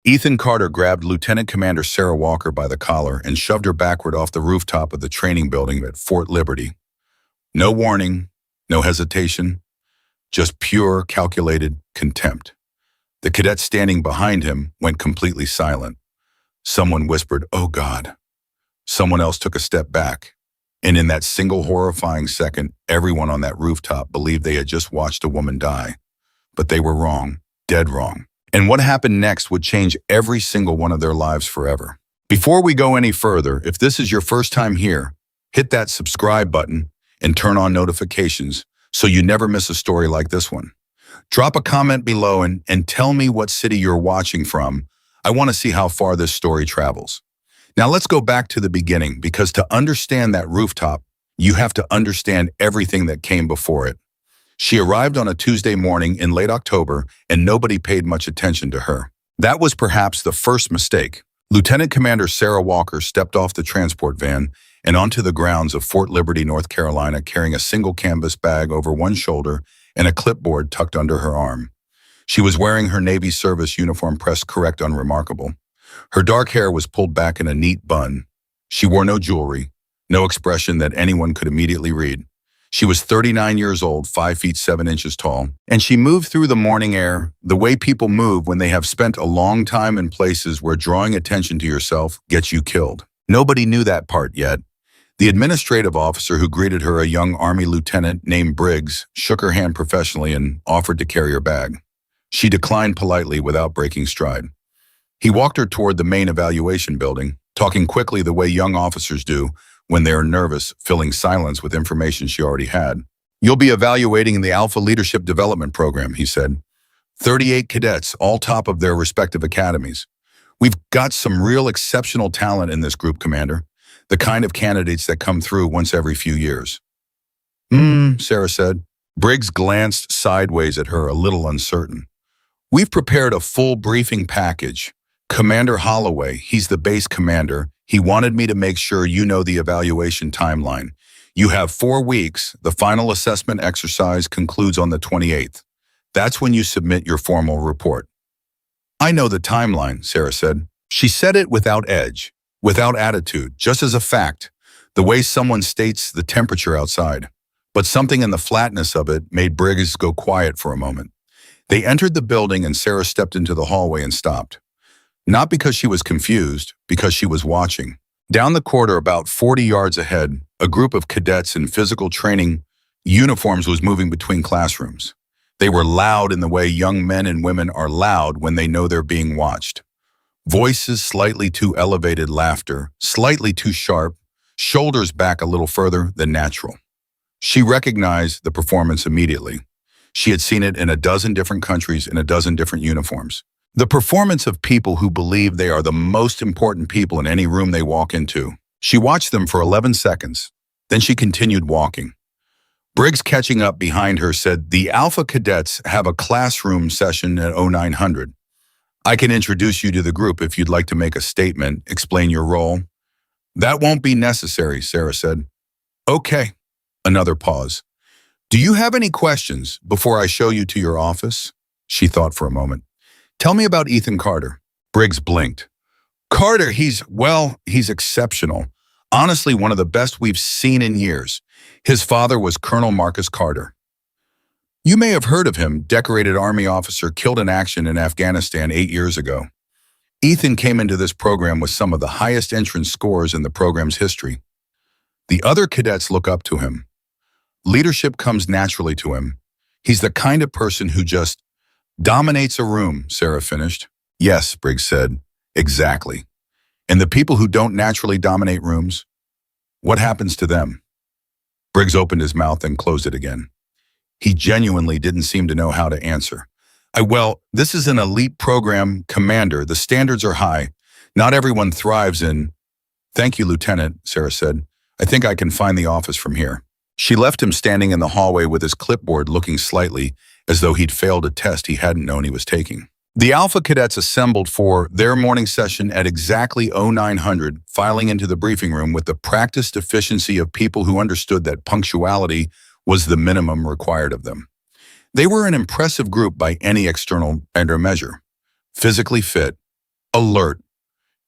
Ethan Carter grabbed Lieutenant Commander Sarah Walker by the collar and shoved her backward off the rooftop of the training building at Fort Liberty. No warning, no hesitation, just pure, calculated contempt. The cadet standing behind him went completely silent. Someone whispered, "Oh God." Someone else took a step back. And in that single horrifying second, everyone on that rooftop believed they had just watched a woman die. But they were wrong, dead wrong. And what happened next would change every single one of their lives forever. Before we go any further, if this is your first time here, hit that subscribe button and turn on notifications so you never miss a story like this one. Drop a comment below and tell me what city you're watching from. I want to see how far this story travels. Now let's go back to the beginning, because to understand that rooftop, you have to understand everything that came before it. She arrived on a Tuesday morning in late October, and nobody paid much attention to her. That was perhaps the first mistake. Lieutenant Commander Sarah Walker stepped off the transport van and onto the grounds of Fort Liberty, North Carolina, carrying a single canvas bag over one shoulder and a clipboard tucked under her arm. She was wearing her Navy service uniform pressed correct unremarkable. Her dark hair was pulled back in a neat bun. She wore no jewelry, no expression that anyone could immediately read. She was 39 years old, 5 feet 7 inches tall, and she moved through the morning air the way people move when they have spent a long time in places where drawing attention to yourself gets you killed. Nobody knew that part yet. The administrative officer who greeted her, a young Army lieutenant named Briggs, shook her hand professionally and offered to carry her bag. She declined politely without breaking stride. He walked her toward the main evaluation building, talking quickly the way young officers do when they're nervous, filling silence with information she already had. "You'll be evaluating in the Alpha Leadership Development Program," he said. 38 cadets, all top of their respective academies. "We've got some real exceptional talent in this group, Commander. The kind of candidates that come through once every few years." Sarah said. Briggs glanced sideways at her, a little uncertain. "We've prepared a full briefing package. Commander Holloway, he's the base commander. He wanted me to make sure you know the evaluation timeline. You have 4 weeks. The final assessment exercise concludes on the 28th. That's when you submit your formal report." "I know the timeline," Sarah said. She said it without edge, without attitude, just as a fact, the way someone states the temperature outside. But something in the flatness of it made Briggs go quiet for a moment. They entered the building and Sarah stepped into the hallway and stopped. Not because she was confused, because she was watching. Down the corridor, about 40 yards ahead, a group of cadets in physical training uniforms was moving between classrooms. They were loud in the way young men and women are loud when they know they're being watched. Voices slightly too elevated, laughter slightly too sharp, shoulders back a little further than natural. She recognized the performance immediately. She had seen it in a dozen different countries in a dozen different uniforms. The performance of people who believe they are the most important people in any room they walk into. She watched them for 11 seconds. Then she continued walking. Briggs, catching up behind her, said, "The Alpha Cadets have a classroom session at 0900. I can introduce you to the group if you'd like to make a statement, explain your role." "That won't be necessary," Sarah said. "Okay." Another pause. "Do you have any questions before I show you to your office?" She thought for a moment. "Tell me about Ethan Carter." Briggs blinked. "Carter, he's exceptional. Honestly, one of the best we've seen in years. His father was Colonel Marcus Carter. You may have heard of him, decorated Army officer killed in action in Afghanistan 8 years ago. Ethan came into this program with some of the highest entrance scores in the program's history. The other cadets look up to him. Leadership comes naturally to him. He's the kind of person who just dominates a room," Sarah finished. "Yes," Briggs said. "Exactly. And the people who don't naturally dominate rooms, what happens to them?" Briggs opened his mouth and closed it again. He genuinely didn't seem to know how to answer. This is an elite program, Commander. The standards are high. Not everyone thrives in—" "Thank you, Lieutenant," Sarah said. "I think I can find the office from here." She left him standing in the hallway with his clipboard, looking slightly as though he'd failed a test he hadn't known he was taking. The Alpha Cadets assembled for their morning session at exactly 0900, filing into the briefing room with the practiced efficiency of people who understood that punctuality was the minimum required of them. They were an impressive group by any external measure. Physically fit, alert,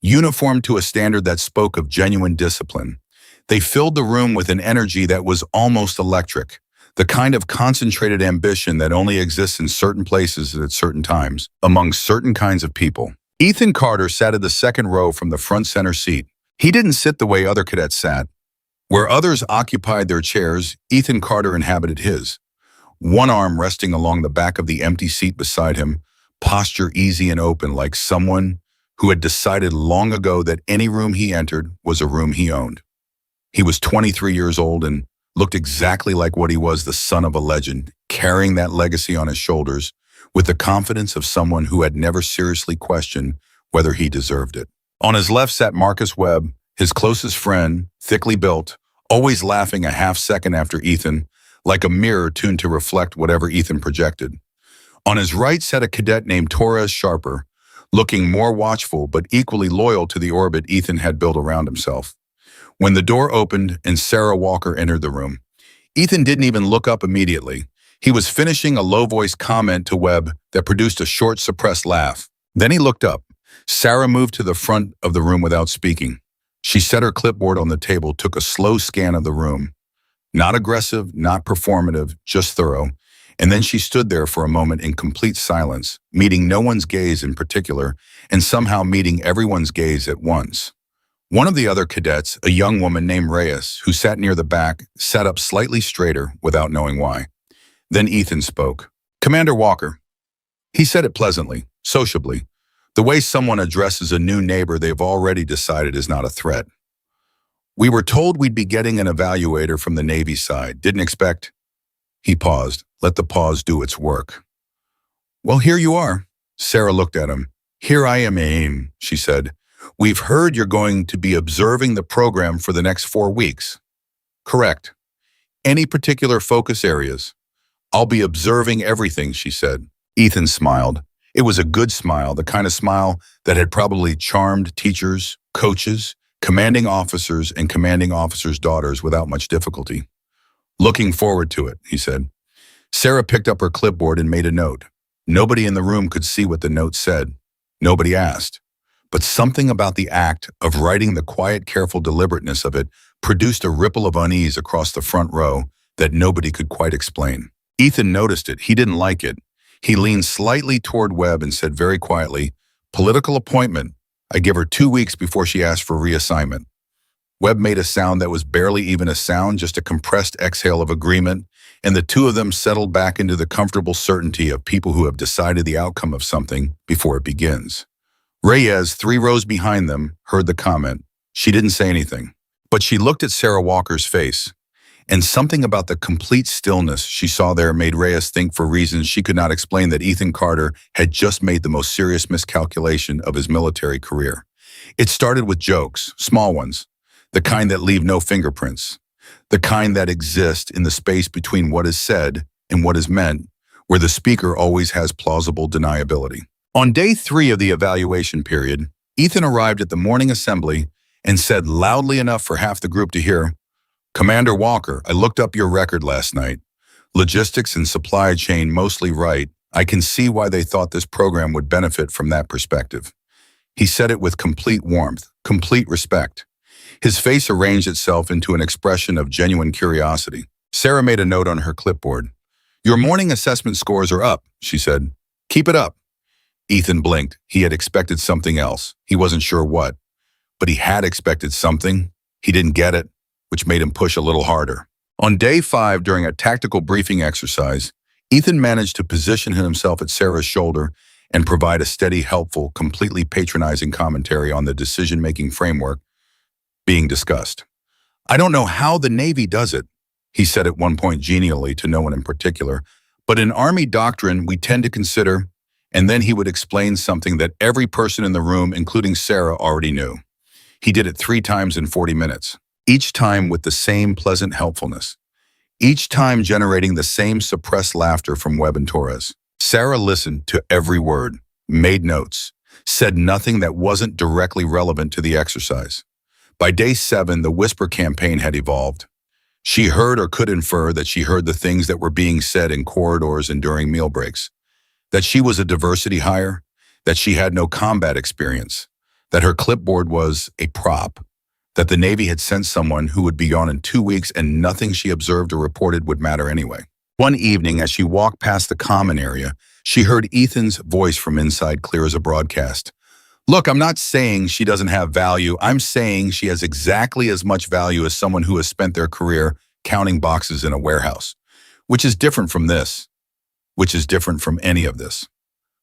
uniformed to a standard that spoke of genuine discipline. They filled the room with an energy that was almost electric, the kind of concentrated ambition that only exists in certain places at certain times, among certain kinds of people. Ethan Carter sat at the second row from the front center seat. He didn't sit the way other cadets sat. Where others occupied their chairs, Ethan Carter inhabited his. One arm resting along the back of the empty seat beside him, posture easy and open like someone who had decided long ago that any room he entered was a room he owned. He was 23 years old and looked exactly like what he was, the son of a legend, carrying that legacy on his shoulders with the confidence of someone who had never seriously questioned whether he deserved it. On his left sat Marcus Webb, his closest friend, thickly built, always laughing a half second after Ethan, like a mirror tuned to reflect whatever Ethan projected. On his right sat a cadet named Torres Sharper, looking more watchful but equally loyal to the orbit Ethan had built around himself. When the door opened and Sarah Walker entered the room, Ethan didn't even look up immediately. He was finishing a low-voiced comment to Webb that produced a short, suppressed laugh. Then he looked up. Sarah moved to the front of the room without speaking. She set her clipboard on the table, took a slow scan of the room. Not aggressive, not performative, just thorough. And then she stood there for a moment in complete silence, meeting no one's gaze in particular, and somehow meeting everyone's gaze at once. One of the other cadets, a young woman named Reyes, who sat near the back, sat up slightly straighter without knowing why. Then Ethan spoke. "Commander Walker." He said it pleasantly, sociably, the way someone addresses a new neighbor they've already decided is not a threat. "We were told we'd be getting an evaluator from the Navy side. Didn't expect." He paused. Let the pause do its work. "Well, here you are." Sarah looked at him. "Here I am, AIM," she said. "We've heard you're going to be observing the program for the next 4 weeks." "Correct. Any particular focus areas?" "I'll be observing everything," she said. Ethan smiled. It was a good smile, the kind of smile that had probably charmed teachers, coaches, commanding officers, and commanding officers' daughters without much difficulty. "Looking forward to it," he said. Sarah picked up her clipboard and made a note. Nobody in the room could see what the note said. Nobody asked. But something about the act of writing, the quiet, careful deliberateness of it, produced a ripple of unease across the front row that nobody could quite explain. Ethan noticed it. He didn't like it. He leaned slightly toward Webb and said very quietly, "Political appointment. I give her 2 weeks before she asks for reassignment." Webb made a sound that was barely even a sound, just a compressed exhale of agreement, and the two of them settled back into the comfortable certainty of people who have decided the outcome of something before it begins. Reyes, 3 rows behind them, heard the comment. She didn't say anything, but she looked at Sarah Walker's face, and something about the complete stillness she saw there made Reyes think, for reasons she could not explain, that Ethan Carter had just made the most serious miscalculation of his military career. It started with jokes, small ones, the kind that leave no fingerprints, the kind that exist in the space between what is said and what is meant, where the speaker always has plausible deniability. On day 3 of the evaluation period, Ethan arrived at the morning assembly and said loudly enough for half the group to hear, "Commander Walker, I looked up your record last night. Logistics and supply chain mostly right. I can see why they thought this program would benefit from that perspective." He said it with complete warmth, complete respect. His face arranged itself into an expression of genuine curiosity. Sarah made a note on her clipboard. "Your morning assessment scores are up," she said. "Keep it up." Ethan blinked. He had expected something else. He wasn't sure what. But he had expected something. He didn't get it, which made him push a little harder. On day 5, during a tactical briefing exercise, Ethan managed to position himself at Sarah's shoulder and provide a steady, helpful, completely patronizing commentary on the decision-making framework being discussed. "I don't know how the Navy does it," he said at one point genially to no one in particular, "but in Army doctrine we tend to consider," and then he would explain something that every person in the room, including Sarah, already knew. He did it 3 times in 40 minutes, each time with the same pleasant helpfulness, each time generating the same suppressed laughter from Webb and Torres. Sarah listened to every word, made notes, said nothing that wasn't directly relevant to the exercise. By day 7, the whisper campaign had evolved. She heard or could infer that she heard the things that were being said in corridors and during meal breaks. That she was a diversity hire, that she had no combat experience, that her clipboard was a prop, that the Navy had sent someone who would be gone in 2 weeks and nothing she observed or reported would matter anyway. One evening, as she walked past the common area, she heard Ethan's voice from inside clear as a broadcast. Look, I'm not saying she doesn't have value. I'm saying she has exactly as much value as someone who has spent their career counting boxes in a warehouse, which is different from this, which is different from any of this.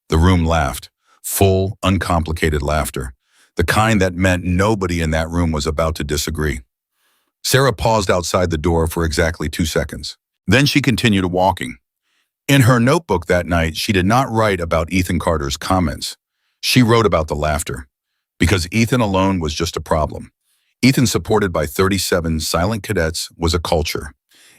The room laughed, full, uncomplicated laughter, the kind that meant nobody in that room was about to disagree. Sarah paused outside the door for exactly 2 seconds. Then she continued walking. In her notebook that night, she did not write about Ethan Carter's comments. She wrote about the laughter, because Ethan alone was just a problem. Ethan, supported by 37 silent cadets, was a culture.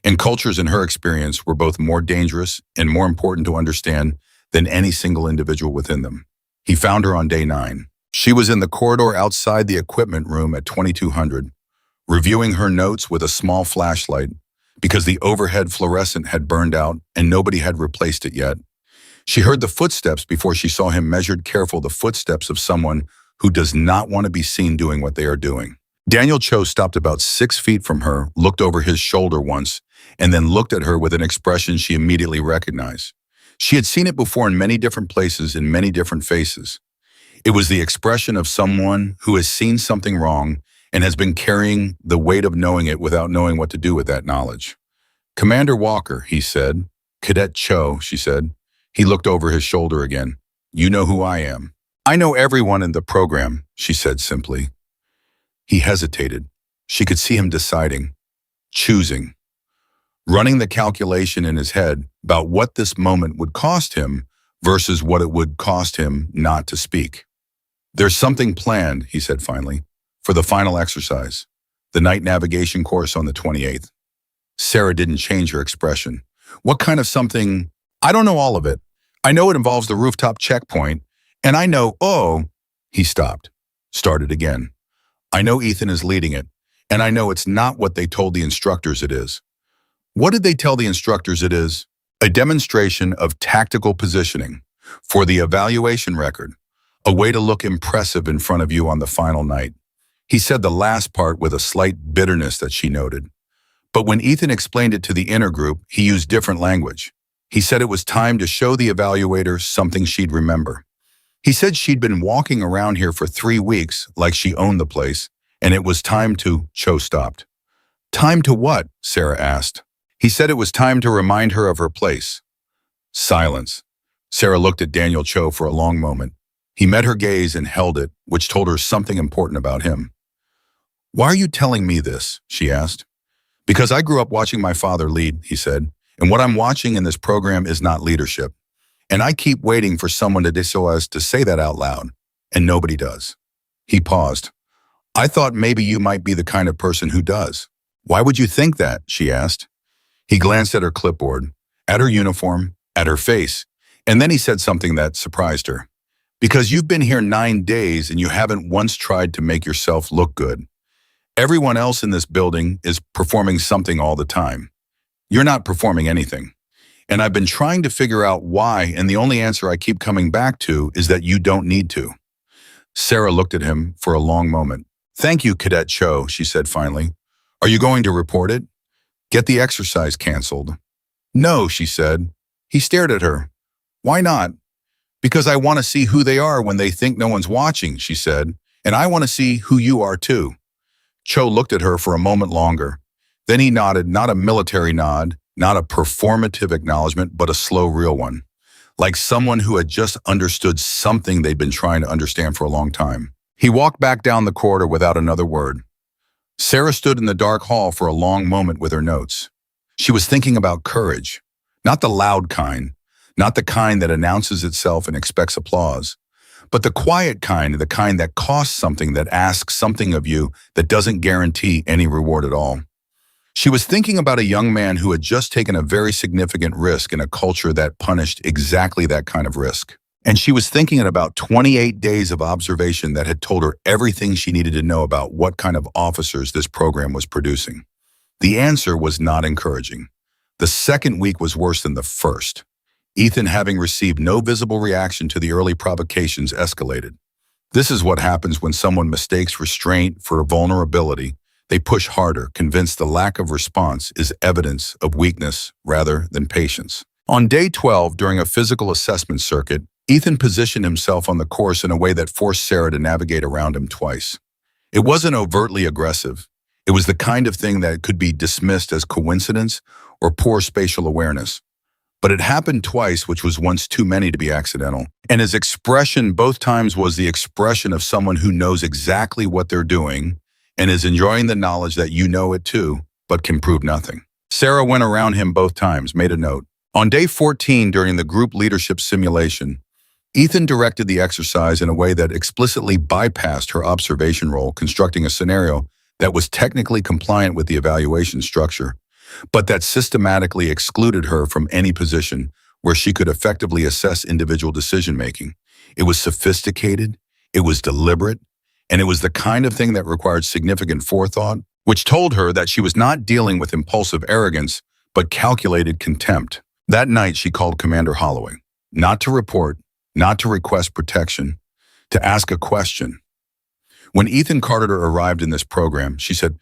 And cultures, in her experience, were both more dangerous and more important to understand than any single individual within them. He found her on day 9. She was in the corridor outside the equipment room at 2200, reviewing her notes with a small flashlight because the overhead fluorescent had burned out and nobody had replaced it yet. She heard the footsteps before she saw him measured careful, the footsteps of someone who does not want to be seen doing what they are doing. Daniel Cho stopped about 6 feet from her, looked over his shoulder once, and then looked at her with an expression she immediately recognized. She had seen it before in many different places, in many different faces. It was the expression of someone who has seen something wrong and has been carrying the weight of knowing it without knowing what to do with that knowledge. Commander Walker, he said. Cadet Cho, she said. He looked over his shoulder again. You know who I am. I know everyone in the program, she said simply. He hesitated. She could see him deciding, choosing, running the calculation in his head about what this moment would cost him versus what it would cost him not to speak. There's something planned, he said finally, for the final exercise, the night navigation course on the 28th. Sarah didn't change her expression. What kind of something? I don't know all of it. I know it involves the rooftop checkpoint, and I know, he stopped, started again. I know Ethan is leading it, and I know it's not what they told the instructors it is. What did they tell the instructors it is? A demonstration of tactical positioning for the evaluation record, a way to look impressive in front of you on the final night. He said the last part with a slight bitterness that she noted. But when Ethan explained it to the inner group, he used different language. He said it was time to show the evaluator something she'd remember. He said she'd been walking around here for 3 weeks like she owned the place, and it was time to. Cho stopped. Time to what? Sarah asked. He said it was time to remind her of her place. Silence. Sarah looked at Daniel Cho for a long moment. He met her gaze and held it, which told her something important about him. Why are you telling me this? She asked. Because I grew up watching my father lead, he said, and what I'm watching in this program is not leadership. And I keep waiting for someone to say that out loud, and nobody does. He paused. I thought maybe you might be the kind of person who does. Why would you think that? She asked. He glanced at her clipboard, at her uniform, at her face, and then he said something that surprised her. Because you've been here 9 days and you haven't once tried to make yourself look good. Everyone else in this building is performing something all the time. You're not performing anything. And I've been trying to figure out why, and the only answer I keep coming back to is that you don't need to. Sarah looked at him for a long moment. Thank you, Cadet Cho, she said finally. Are you going to report it? Get the exercise canceled. No, she said. He stared at her. Why not? Because I want to see who they are when they think no one's watching, she said, and I want to see who you are too. Cho looked at her for a moment longer. Then he nodded, not a military nod, not a performative acknowledgement, but a slow, real one. Like someone who had just understood something they'd been trying to understand for a long time. He walked back down the corridor without another word. Sarah stood in the dark hall for a long moment with her notes. She was thinking about courage, not the loud kind, not the kind that announces itself and expects applause, but the quiet kind, the kind that costs something, that asks something of you that doesn't guarantee any reward at all. She was thinking about a young man who had just taken a very significant risk in a culture that punished exactly that kind of risk. And she was thinking about 28 days of observation that had told her everything she needed to know about what kind of officers this program was producing. The answer was not encouraging. The second week was worse than the first. Ethan, having received no visible reaction to the early provocations, escalated. This is what happens when someone mistakes restraint for vulnerability. They push harder, convinced the lack of response is evidence of weakness rather than patience. On day 12, during a physical assessment circuit, Ethan positioned himself on the course in a way that forced Sarah to navigate around him twice. It wasn't overtly aggressive. It was the kind of thing that could be dismissed as coincidence or poor spatial awareness. But it happened twice, which was once too many to be accidental. And his expression both times was the expression of someone who knows exactly what they're doing and is enjoying the knowledge that you know it too, but can prove nothing. Sarah went around him both times, made a note. On day 14, during the group leadership simulation, Ethan directed the exercise in a way that explicitly bypassed her observation role, constructing a scenario that was technically compliant with the evaluation structure, but that systematically excluded her from any position where she could effectively assess individual decision-making. It was sophisticated, it was deliberate, and it was the kind of thing that required significant forethought, which told her that she was not dealing with impulsive arrogance, but calculated contempt. That night, she called Commander Holloway, not to report, not to request protection, to ask a question. When Ethan Carter arrived in this program, she said,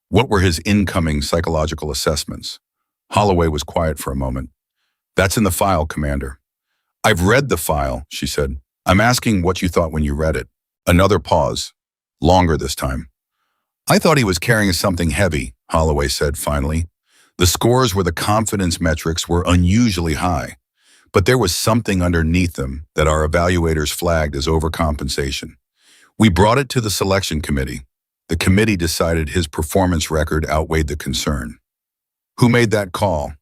"What were his incoming psychological assessments?" Holloway was quiet for a moment. "That's in the file, Commander." "I've read the file," she said. "I'm asking what you thought when you read it." Another pause, longer this time. "I thought he was carrying something heavy," Holloway said finally. The scores where the confidence metrics were unusually high, but there was something underneath them that our evaluators flagged as overcompensation. We brought it to the selection committee. The committee decided his performance record outweighed the concern. "Who made that call?"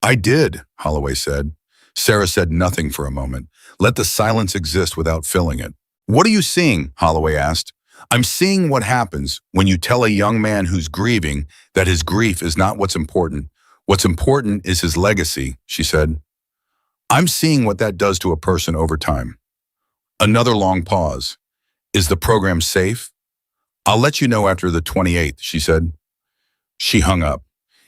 "I did," Holloway said. Sarah said nothing for a moment. Let the silence exist without filling it. "What are you seeing?" Holloway asked. "I'm seeing what happens when you tell a young man who's grieving that his grief is not what's important. What's important is his legacy," she said. "I'm seeing what that does to a person over time." Another long pause. "Is the program safe?" "I'll let you know after the 28th, she said. She hung up,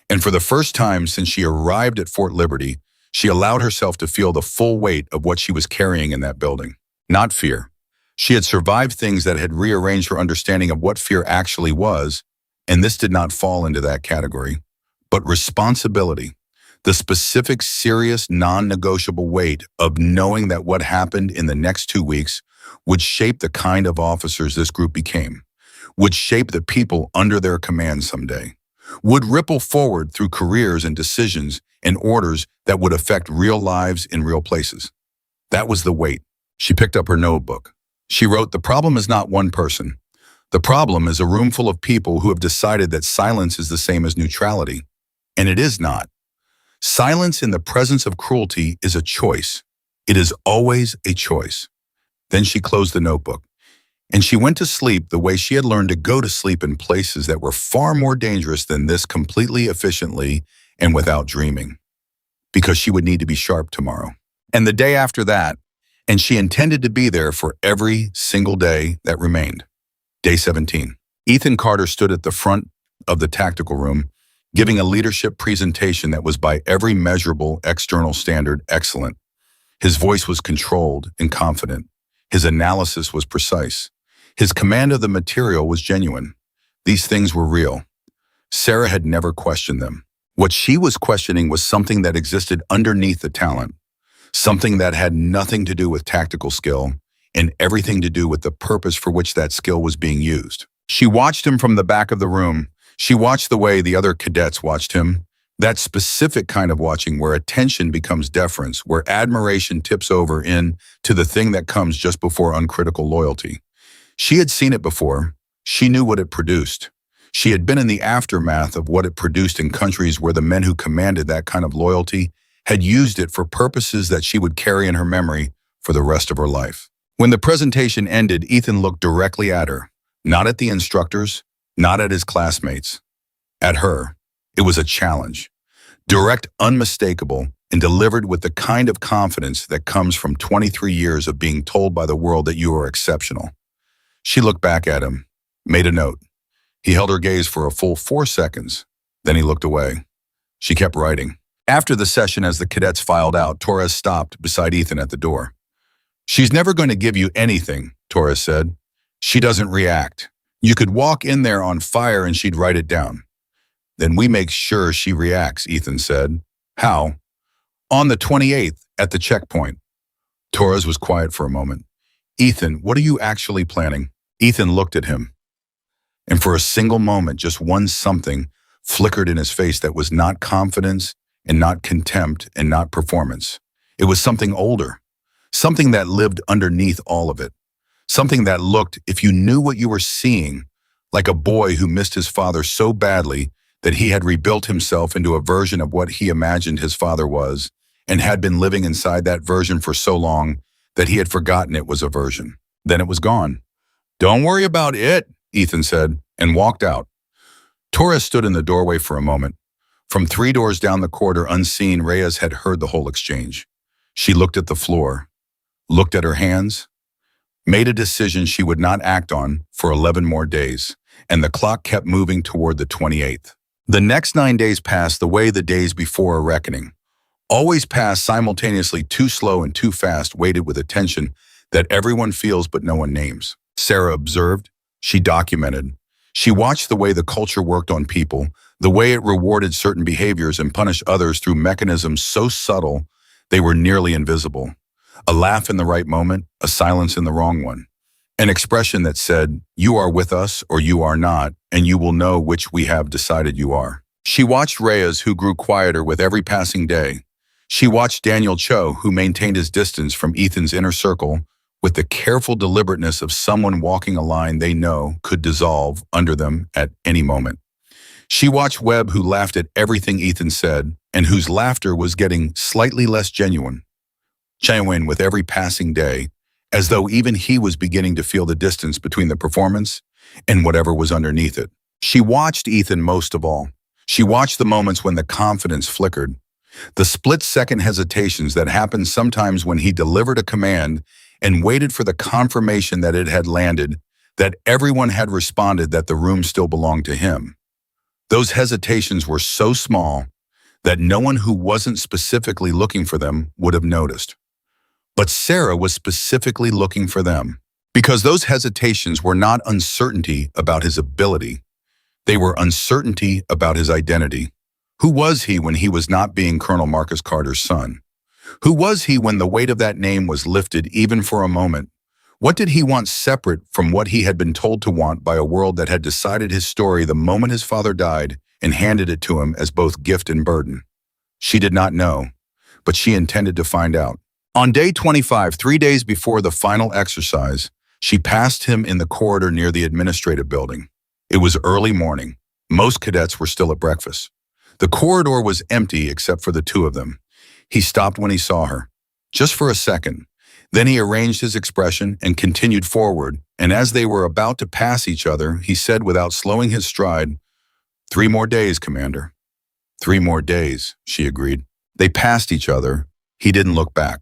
and for the first time since she arrived at Fort Liberty, she allowed herself to feel the full weight of what she was carrying in that building. Not fear. She had survived things that had rearranged her understanding of what fear actually was, and this did not fall into that category. But responsibility, the specific, serious, non-negotiable weight of knowing that what happened in the next 2 weeks would shape the kind of officers this group became, would shape the people under their command someday, would ripple forward through careers and decisions and orders that would affect real lives in real places. That was the weight. She picked up her notebook. She wrote, "The problem is not one person. The problem is a room full of people who have decided that silence is the same as neutrality. And it is not. Silence in the presence of cruelty is a choice. It is always a choice." Then she closed the notebook, and she went to sleep the way she had learned to go to sleep in places that were far more dangerous than this, completely efficiently and without dreaming. Because she would need to be sharp tomorrow. And the day after that, and she intended to be there for every single day that remained. Day 17. Ethan Carter stood at the front of the tactical room, giving a leadership presentation that was by every measurable external standard excellent. His voice was controlled and confident. His analysis was precise. His command of the material was genuine. These things were real. Sarah had never questioned them. What she was questioning was something that existed underneath the talent, something that had nothing to do with tactical skill and everything to do with the purpose for which that skill was being used. She watched him from the back of the room. She watched the way the other cadets watched him, that specific kind of watching where attention becomes deference, where admiration tips over into the thing that comes just before uncritical loyalty. She had seen it before. She knew what it produced. She had been in the aftermath of what it produced in countries where the men who commanded that kind of loyalty had used it for purposes that she would carry in her memory for the rest of her life. When the presentation ended, Ethan looked directly at her, not at the instructors, not at his classmates, at her. It was a challenge, direct, unmistakable, and delivered with the kind of confidence that comes from 23 years of being told by the world that you are exceptional. She looked back at him, made a note. He held her gaze for a full 4 seconds. Then he looked away. She kept writing. After the session, as the cadets filed out, Torres stopped beside Ethan at the door. "She's never going to give you anything," Torres said. "She doesn't react. You could walk in there on fire and she'd write it down." "Then we make sure she reacts," Ethan said. "How?" "On the 28th, at the checkpoint." Torres was quiet for a moment. "Ethan, what are you actually planning?" Ethan looked at him, and for a single moment, just one something flickered in his face that was not confidence and not contempt and not performance. It was something older, something that lived underneath all of it, something that looked, if you knew what you were seeing, like a boy who missed his father so badly that he had rebuilt himself into a version of what he imagined his father was, and had been living inside that version for so long that he had forgotten it was a version. Then it was gone. "Don't worry about it," Ethan said, and walked out. Torres stood in the doorway for a moment. From 3 doors down the corridor, unseen, Reyes had heard the whole exchange. She looked at the floor, looked at her hands, made a decision she would not act on for 11 more days, and the clock kept moving toward the 28th. The next 9 days passed the way the days before a reckoning. Always passed simultaneously, too slow and too fast, weighted with a tension that everyone feels but no one names. Sarah observed. She documented. She watched the way the culture worked on people, the way it rewarded certain behaviors and punished others through mechanisms so subtle they were nearly invisible. A laugh in the right moment, a silence in the wrong one. An expression that said, "You are with us or you are not, and you will know which we have decided you are." She watched Reyes, who grew quieter with every passing day. She watched Daniel Cho, who maintained his distance from Ethan's inner circle with the careful deliberateness of someone walking a line they know could dissolve under them at any moment. She watched Webb, who laughed at everything Ethan said, and whose laughter was getting slightly less genuine with every passing day, as though even he was beginning to feel the distance between the performance and whatever was underneath it. She watched Ethan most of all. She watched the moments when the confidence flickered, the split-second hesitations that happened sometimes when he delivered a command and waited for the confirmation that it had landed, that everyone had responded, that the room still belonged to him. Those hesitations were so small that no one who wasn't specifically looking for them would have noticed. But Sarah was specifically looking for them, because those hesitations were not uncertainty about his ability. They were uncertainty about his identity. Who was he when he was not being Colonel Marcus Carter's son? Who was he when the weight of that name was lifted even for a moment? What did he want separate from what he had been told to want by a world that had decided his story the moment his father died and handed it to him as both gift and burden? She did not know, but she intended to find out. On day 25, 3 days before the final exercise, she passed him in the corridor near the administrative building. It was early morning. Most cadets were still at breakfast. The corridor was empty except for the two of them. He stopped when he saw her, just for a second. Then he arranged his expression and continued forward, and as they were about to pass each other, he said without slowing his stride, "3 more days, Commander." "3 more days," she agreed. They passed each other. He didn't look back.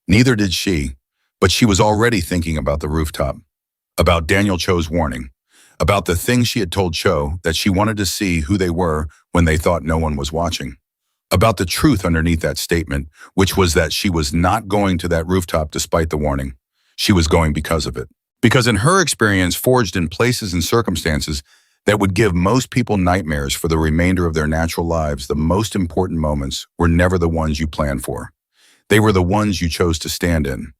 Neither did she, but she was already thinking about the rooftop, about Daniel Cho's warning, about the thing she had told Cho, that she wanted to see who they were when they thought no one was watching, about the truth underneath that statement, which was that she was not going to that rooftop despite the warning. She was going because of it. Because in her experience, forged in places and circumstances that would give most people nightmares for the remainder of their natural lives, the most important moments were never the ones you planned for. They were the ones you chose to stand in.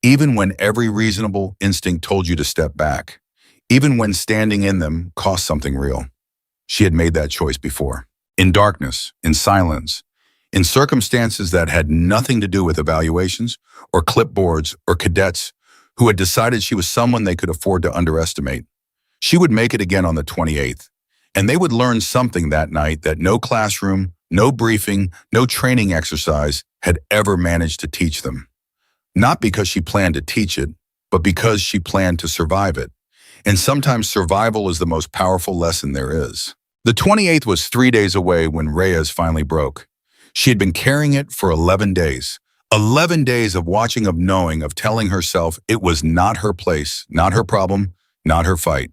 Even when every reasonable instinct told you to step back, even when standing in them cost something real. She had made that choice before. In darkness, in silence, in circumstances that had nothing to do with evaluations or clipboards or cadets who had decided she was someone they could afford to underestimate. She would make it again on the 28th, and they would learn something that night that no classroom, no briefing, no training exercise had ever managed to teach them. Not because she planned to teach it, but because she planned to survive it. And sometimes survival is the most powerful lesson there is. The 28th was 3 days away when Reyes finally broke. She had been carrying it for 11 days. 11 days of watching, of knowing, of telling herself it was not her place, not her problem, not her fight.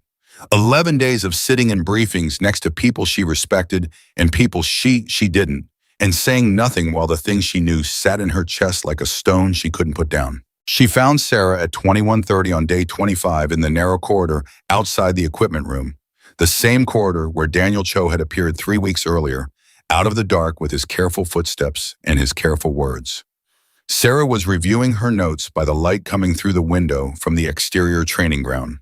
11 days of sitting in briefings next to people she respected and people she didn't, and saying nothing while the thing she knew sat in her chest like a stone she couldn't put down. She found Sarah at 21:30 on day 25 in the narrow corridor outside the equipment room, the same corridor where Daniel Cho had appeared 3 weeks earlier, out of the dark with his careful footsteps and his careful words. Sarah was reviewing her notes by the light coming through the window from the exterior training ground.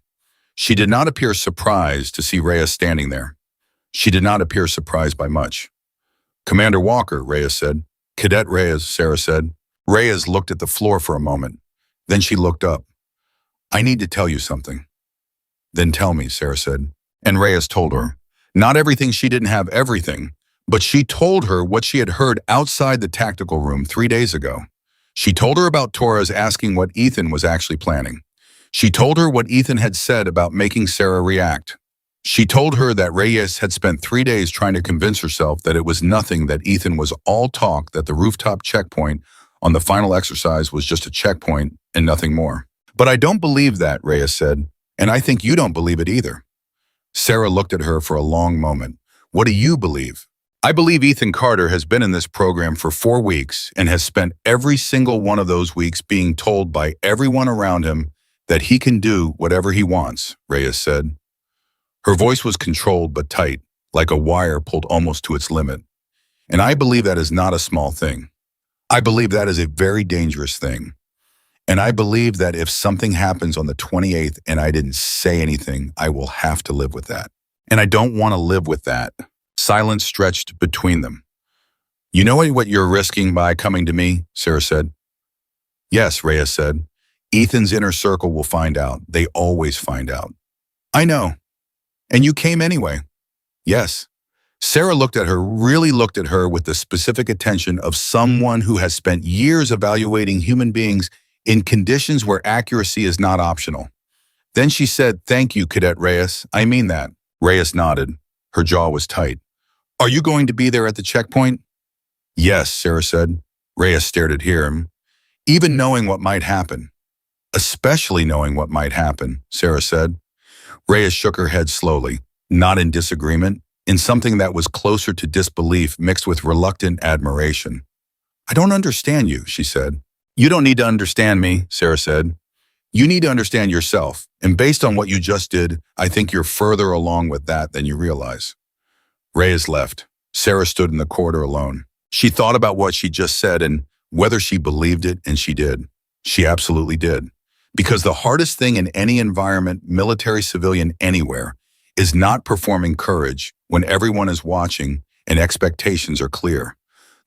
She did not appear surprised to see Reyes standing there. She did not appear surprised by much. "Commander Walker," Reyes said. "Cadet Reyes," Sarah said. Reyes looked at the floor for a moment. Then she looked up. "I need to tell you something." "Then tell me," Sarah said. And Reyes told her. Not everything, she didn't have everything, but she told her what she had heard outside the tactical room 3 days ago. She told her about Torres asking what Ethan was actually planning. She told her what Ethan had said about making Sarah react. She told her that Reyes had spent 3 days trying to convince herself that it was nothing, that Ethan was all talk, that the rooftop checkpoint on the final exercise was just a checkpoint and nothing more. "But I don't believe that," Reyes said, "and I think you don't believe it either." Sarah looked at her for a long moment. "What do you believe?" "I believe Ethan Carter has been in this program for 4 weeks and has spent every single one of those weeks being told by everyone around him that he can do whatever he wants," Reyes said. Her voice was controlled but tight, like a wire pulled almost to its limit. "And I believe that is not a small thing. I believe that is a very dangerous thing. And I believe that if something happens on the 28th and I didn't say anything, I will have to live with that. And I don't want to live with that." Silence stretched between them. "You know what you're risking by coming to me?" Sarah said. "Yes," Reyes said. "Ethan's inner circle will find out. They always find out." "I know. And you came anyway." "Yes." Sarah looked at her, really looked at her with the specific attention of someone who has spent years evaluating human beings in conditions where accuracy is not optional. Then she said, "Thank you, Cadet Reyes. I mean that." Reyes nodded. Her jaw was tight. "Are you going to be there at the checkpoint?" "Yes," Sarah said. Reyes stared at him. "Even knowing what might happen." "Especially knowing what might happen," Sarah said. Reyes shook her head slowly, not in disagreement, in something that was closer to disbelief mixed with reluctant admiration. "I don't understand you," she said. "You don't need to understand me," Sarah said. "You need to understand yourself, and based on what you just did, I think you're further along with that than you realize." Reyes left. Sarah stood in the corridor alone. She thought about what she just said and whether she believed it, and she did. She absolutely did. Because the hardest thing in any environment, military, civilian, anywhere, is not performing courage when everyone is watching and expectations are clear.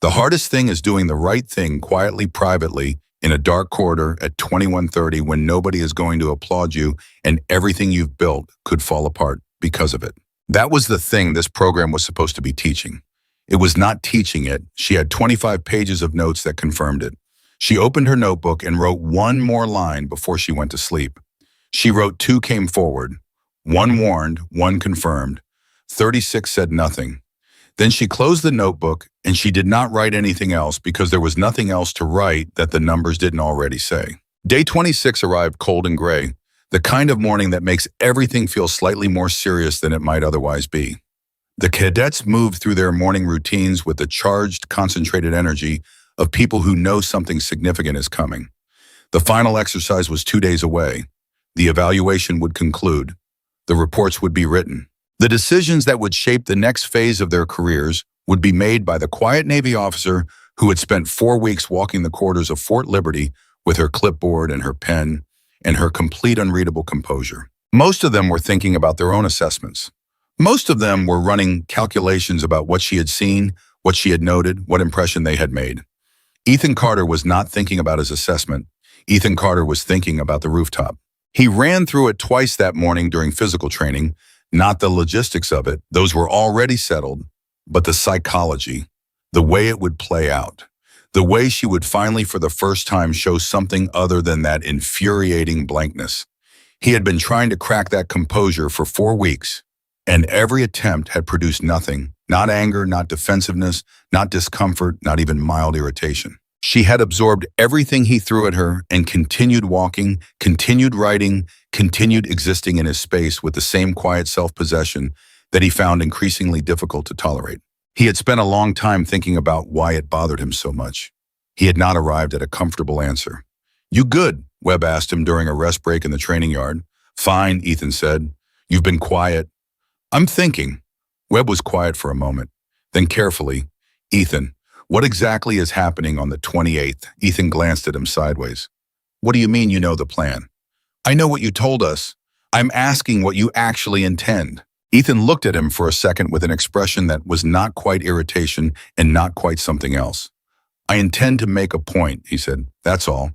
The hardest thing is doing the right thing quietly, privately, in a dark corridor at 21:30 when nobody is going to applaud you and everything you've built could fall apart because of it. That was the thing this program was supposed to be teaching. It was not teaching it. She had 25 pages of notes that confirmed it. She opened her notebook and wrote one more line before she went to sleep. She wrote 2 came forward. 1 warned, 1 confirmed. 36 said nothing. Then she closed the notebook and she did not write anything else because there was nothing else to write that the numbers didn't already say. Day 26 arrived cold and gray, the kind of morning that makes everything feel slightly more serious than it might otherwise be. The cadets moved through their morning routines with the charged, concentrated energy of people who know something significant is coming. The final exercise was 2 days away. The evaluation would conclude. The reports would be written. The decisions that would shape the next phase of their careers would be made by the quiet Navy officer who had spent 4 weeks walking the corridors of Fort Liberty with her clipboard and her pen and her complete unreadable composure. Most of them were thinking about their own assessments. Most of them were running calculations about what she had seen, what she had noted, what impression they had made. Ethan Carter was not thinking about his assessment. Ethan Carter was thinking about the rooftop. He ran through it twice that morning during physical training, not the logistics of it, those were already settled, but the psychology, the way it would play out, the way she would finally for the first time show something other than that infuriating blankness. He had been trying to crack that composure for 4 weeks, and every attempt had produced nothing, not anger, not defensiveness, not discomfort, not even mild irritation. She had absorbed everything he threw at her and continued walking, continued writing, continued existing in his space with the same quiet self-possession that he found increasingly difficult to tolerate. He had spent a long time thinking about why it bothered him so much. He had not arrived at a comfortable answer. "You good?" Webb asked him during a rest break in the training yard. "Fine," Ethan said. "You've been quiet." "I'm thinking." Webb was quiet for a moment. Then carefully, "Ethan, what exactly is happening on the 28th?" Ethan glanced at him sideways. "What do you mean you know the plan?" "I know what you told us. I'm asking what you actually intend." Ethan looked at him for a second with an expression that was not quite irritation and not quite something else. "I intend to make a point," he said. "That's all."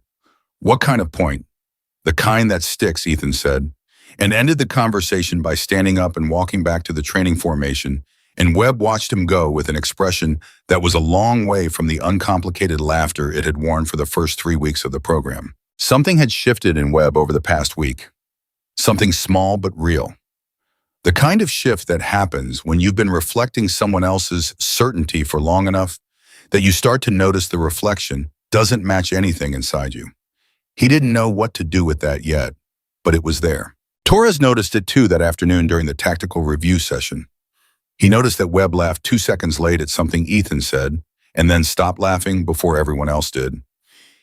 "What kind of point?" "The kind that sticks," Ethan said, and ended the conversation by standing up and walking back to the training formation, and Webb watched him go with an expression that was a long way from the uncomplicated laughter it had worn for the first 3 weeks of the program. Something had shifted in Webb over the past week. Something small but real. The kind of shift that happens when you've been reflecting someone else's certainty for long enough that you start to notice the reflection doesn't match anything inside you. He didn't know what to do with that yet, but it was there. Torres noticed it too that afternoon during the tactical review session. He noticed that Webb laughed 2 seconds late at something Ethan said, and then stopped laughing before everyone else did.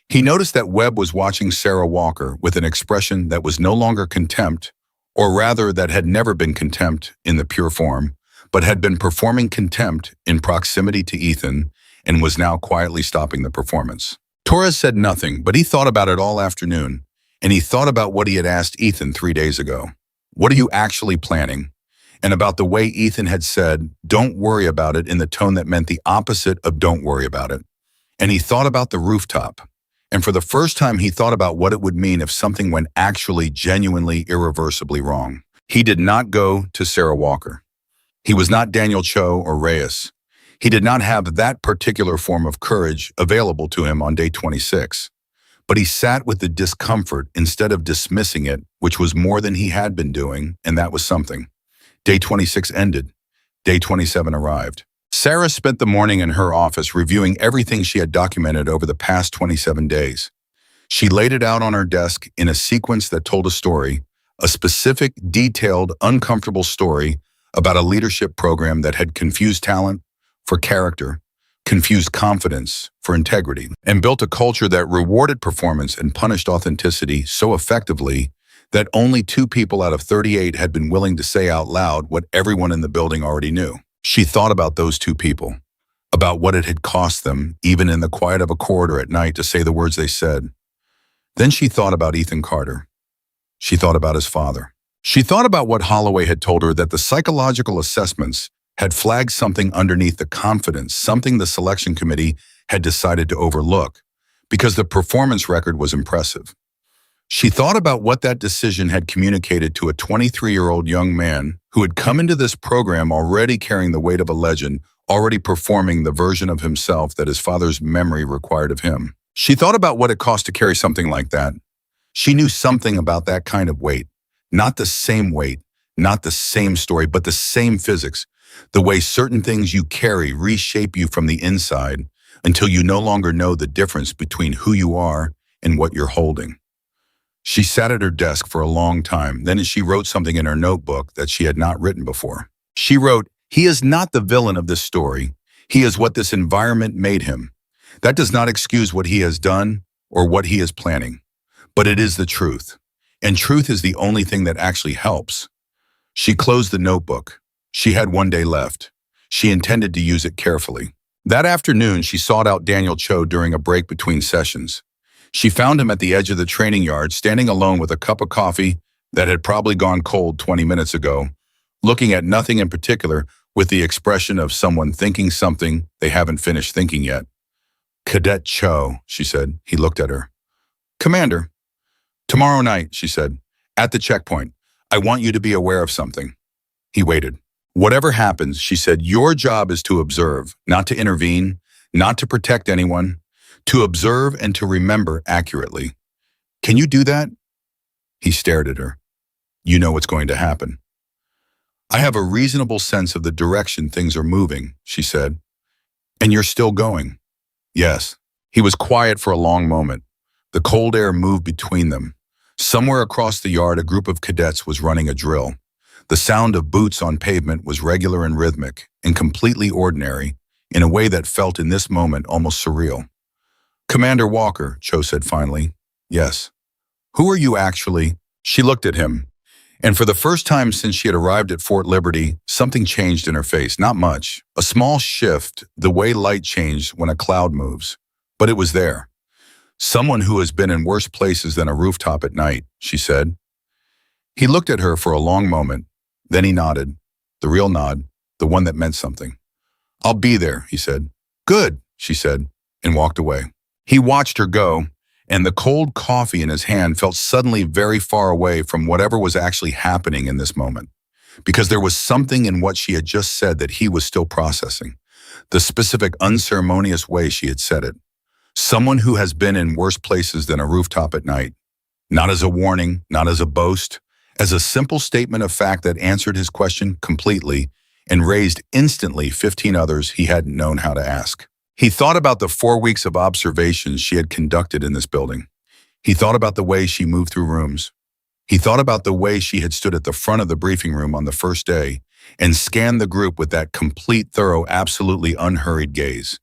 He noticed that Webb was watching Sarah Walker with an expression that was no longer contempt, or rather that had never been contempt in the pure form, but had been performing contempt in proximity to Ethan and was now quietly stopping the performance. Torres said nothing, but he thought about it all afternoon, and he thought about what he had asked Ethan 3 days ago. "What are you actually planning?" And about the way Ethan had said, "Don't worry about it," in the tone that meant the opposite of "don't worry about it." And he thought about the rooftop. And for the first time, he thought about what it would mean if something went actually, genuinely, irreversibly wrong. He did not go to Sarah Walker. He was not Daniel Cho or Reyes. He did not have that particular form of courage available to him on day 26. But he sat with the discomfort instead of dismissing it, which was more than he had been doing, and that was something. Day 26 ended. Day 27 arrived. Sarah spent the morning in her office reviewing everything she had documented over the past 27 days. She laid it out on her desk in a sequence that told a story, a specific, detailed, uncomfortable story about a leadership program that had confused talent for character, confused confidence for integrity, and built a culture that rewarded performance and punished authenticity so effectively that only 2 people out of 38 had been willing to say out loud what everyone in the building already knew. She thought about those 2 people, about what it had cost them, even in the quiet of a corridor at night, to say the words they said. Then she thought about Ethan Carter. She thought about his father. She thought about what Holloway had told her, that the psychological assessments had flagged something underneath the confidence, something the selection committee had decided to overlook, because the performance record was impressive. She thought about what that decision had communicated to a 23-year-old young man who had come into this program already carrying the weight of a legend, already performing the version of himself that his father's memory required of him. She thought about what it cost to carry something like that. She knew something about that kind of weight. Not the same weight, not the same story, but the same physics. The way certain things you carry reshape you from the inside until you no longer know the difference between who you are and what you're holding. She sat at her desk for a long time. Then she wrote something in her notebook that she had not written before. She wrote, "He is not the villain of this story. He is what this environment made him. That does not excuse what he has done or what he is planning. But it is the truth. And truth is the only thing that actually helps." She closed the notebook. She had 1 day left. She intended to use it carefully. That afternoon, she sought out Daniel Cho during a break between sessions. She found him at the edge of the training yard, standing alone with a cup of coffee that had probably gone cold 20 minutes ago, looking at nothing in particular with the expression of someone thinking something they haven't finished thinking yet. "Cadet Cho," she said. He looked at her. "Commander." "Tomorrow night," she said, "at the checkpoint, I want you to be aware of something." He waited. "Whatever happens," she said, "your job is to observe, not to intervene, not to protect anyone, to observe and to remember accurately. Can you do that?" He stared at her. "You know what's going to happen." "I have a reasonable sense of the direction things are moving," she said. "And you're still going?" "Yes." He was quiet for a long moment. The cold air moved between them. Somewhere across the yard, a group of cadets was running a drill. The sound of boots on pavement was regular and rhythmic, and completely ordinary, in a way that felt in this moment almost surreal. "Commander Walker," Cho said finally. "Yes." "Who are you actually?" She looked at him, and for the first time since she had arrived at Fort Liberty, something changed in her face. Not much. A small shift, the way light changed when a cloud moves. But it was there. "Someone who has been in worse places than a rooftop at night," she said. He looked at her for a long moment. Then he nodded. The real nod, the one that meant something. "I'll be there," he said. "Good," she said, and walked away. He watched her go, and the cold coffee in his hand felt suddenly very far away from whatever was actually happening in this moment. Because there was something in what she had just said that he was still processing. The specific unceremonious way she had said it. Someone who has been in worse places than a rooftop at night. Not as a warning, not as a boast, as a simple statement of fact that answered his question completely and raised instantly 15 others he hadn't known how to ask. He thought about the 4 weeks of observations she had conducted in this building. He thought about the way she moved through rooms. He thought about the way she had stood at the front of the briefing room on the first day and scanned the group with that complete, thorough, absolutely unhurried gaze.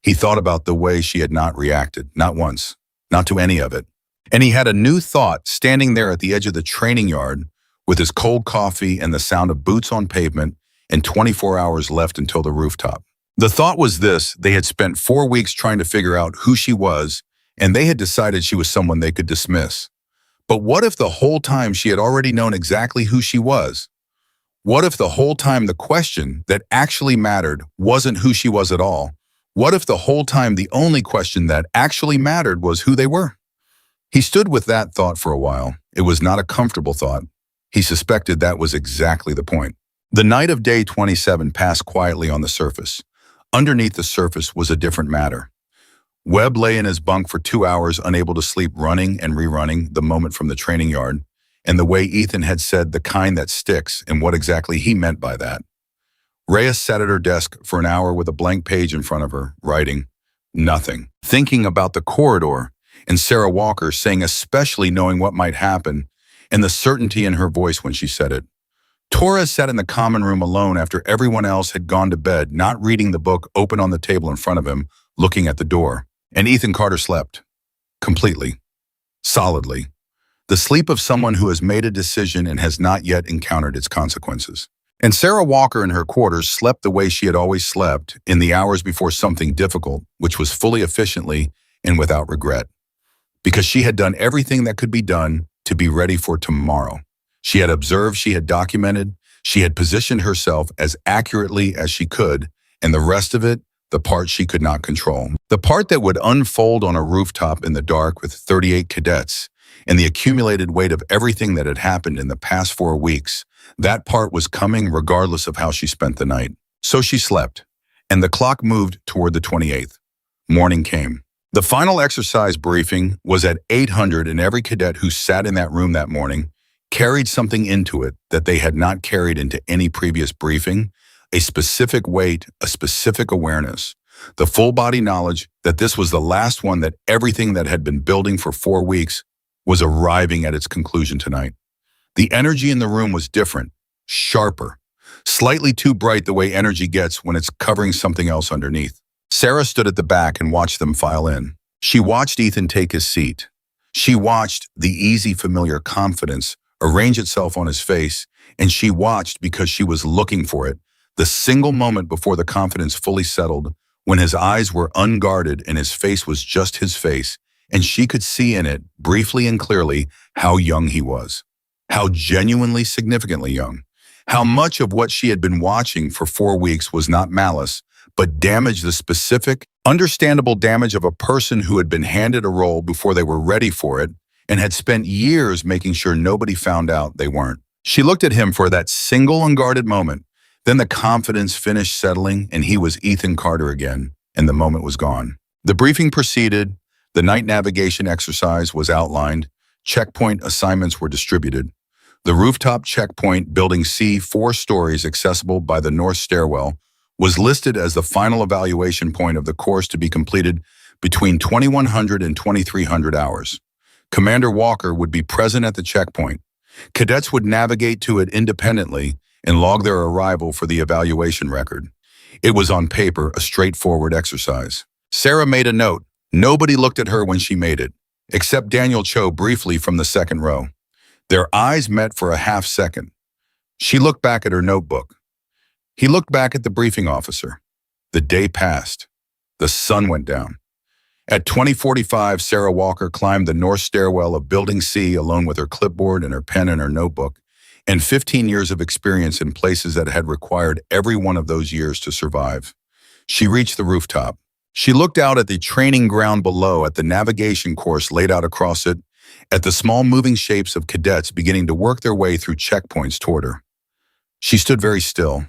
He thought about the way she had not reacted, not once, not to any of it. And he had a new thought standing there at the edge of the training yard with his cold coffee and the sound of boots on pavement and 24 hours left until the rooftop. The thought was this: they had spent 4 weeks trying to figure out who she was, and they had decided she was someone they could dismiss. But what if the whole time she had already known exactly who she was? What if the whole time the question that actually mattered wasn't who she was at all? What if the whole time the only question that actually mattered was who they were? He stood with that thought for a while. It was not a comfortable thought. He suspected that was exactly the point. The night of day 27 passed quietly on the surface. Underneath the surface was a different matter. Webb lay in his bunk for 2 hours, unable to sleep, running and rerunning the moment from the training yard, and the way Ethan had said the kind that sticks and what exactly he meant by that. Rhea sat at her desk for an hour with a blank page in front of her, writing nothing, thinking about the corridor, and Sarah Walker saying, especially knowing what might happen, and the certainty in her voice when she said it. Torres sat in the common room alone after everyone else had gone to bed, not reading the book open on the table in front of him, looking at the door. And Ethan Carter slept. Completely. Solidly. The sleep of someone who has made a decision and has not yet encountered its consequences. And Sarah Walker in her quarters slept the way she had always slept in the hours before something difficult, which was fully efficiently and without regret. Because she had done everything that could be done to be ready for tomorrow. She had observed, she had documented, she had positioned herself as accurately as she could, and the rest of it, the part she could not control. The part that would unfold on a rooftop in the dark with 38 cadets, and the accumulated weight of everything that had happened in the past 4 weeks, that part was coming regardless of how she spent the night. So she slept, and the clock moved toward the 28th. Morning came. The final exercise briefing was at 800, and every cadet who sat in that room that morning carried something into it that they had not carried into any previous briefing, a specific weight, a specific awareness, the full body knowledge that this was the last one, that everything that had been building for 4 weeks was arriving at its conclusion tonight. The energy in the room was different, sharper, slightly too bright the way energy gets when it's covering something else underneath. Sarah stood at the back and watched them file in. She watched Ethan take his seat. She watched the easy, familiar confidence arrange itself on his face, and she watched because she was looking for it, the single moment before the confidence fully settled, when his eyes were unguarded and his face was just his face, and she could see in it, briefly and clearly, how young he was, how genuinely significantly young, how much of what she had been watching for 4 weeks was not malice, but damage, the specific, understandable damage of a person who had been handed a role before they were ready for it, and had spent years making sure nobody found out they weren't. She looked at him for that single unguarded moment. Then the confidence finished settling, and he was Ethan Carter again, and the moment was gone. The briefing proceeded. The night navigation exercise was outlined. Checkpoint assignments were distributed. The rooftop checkpoint, Building C, 4 stories accessible by the north stairwell, was listed as the final evaluation point of the course to be completed between 2100 and 2300 hours. Commander Walker would be present at the checkpoint. Cadets would navigate to it independently and log their arrival for the evaluation record. It was on paper a straightforward exercise. Sarah made a note. Nobody looked at her when she made it, except Daniel Cho briefly from the second row. Their eyes met for a half second. She looked back at her notebook. He looked back at the briefing officer. The day passed. The sun went down. At 20:45, Sarah Walker climbed the north stairwell of Building C alone with her clipboard and her pen and her notebook, and 15 years of experience in places that had required every one of those years to survive. She reached the rooftop. She looked out at the training ground below, at the navigation course laid out across it, at the small moving shapes of cadets beginning to work their way through checkpoints toward her. She stood very still.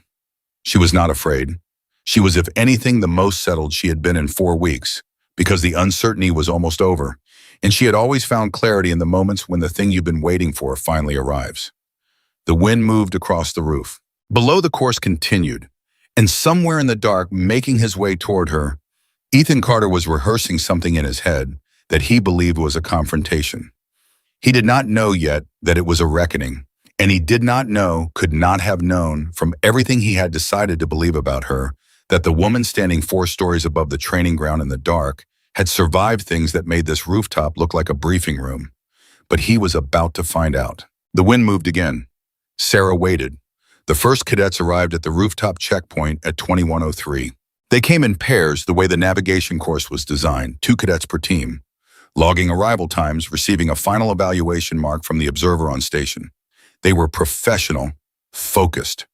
She was not afraid. She was, if anything, the most settled she had been in 4 weeks, because the uncertainty was almost over, and she had always found clarity in the moments when the thing you've been waiting for finally arrives. The wind moved across the roof. Below, the course continued, and somewhere in the dark, making his way toward her, Ethan Carter was rehearsing something in his head that he believed was a confrontation. He did not know yet that it was a reckoning, and he did not know, could not have known, from everything he had decided to believe about her, that the woman standing 4 stories above the training ground in the dark had survived things that made this rooftop look like a briefing room. But he was about to find out. The wind moved again. Sarah waited. The first cadets arrived at the rooftop checkpoint at 21:03. They came in pairs the way the navigation course was designed, 2 cadets per team, logging arrival times, receiving a final evaluation mark from the observer on station. They were professional, focused.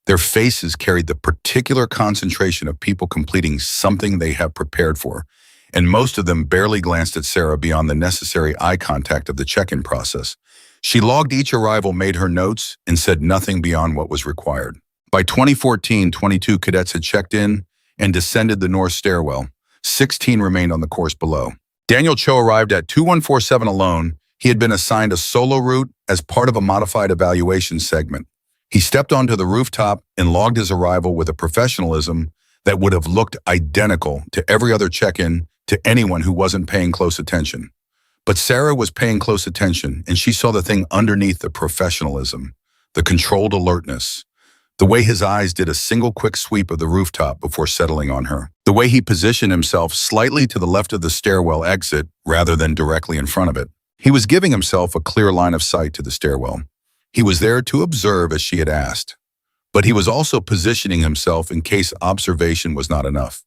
Their faces carried the particular concentration of people completing something they have prepared for, and most of them barely glanced at Sarah beyond the necessary eye contact of the check-in process. She logged each arrival, made her notes, and said nothing beyond what was required. By 2014, 22 cadets had checked in and descended the north stairwell. 16 remained on the course below. Daniel Cho arrived at 2147 alone. He had been assigned a solo route as part of a modified evaluation segment. He stepped onto the rooftop and logged his arrival with a professionalism that would have looked identical to every other check-in to anyone who wasn't paying close attention. But Sarah was paying close attention, and she saw the thing underneath the professionalism, the controlled alertness, the way his eyes did a single quick sweep of the rooftop before settling on her, the way he positioned himself slightly to the left of the stairwell exit rather than directly in front of it. He was giving himself a clear line of sight to the stairwell. He was there to observe as she had asked, but he was also positioning himself in case observation was not enough.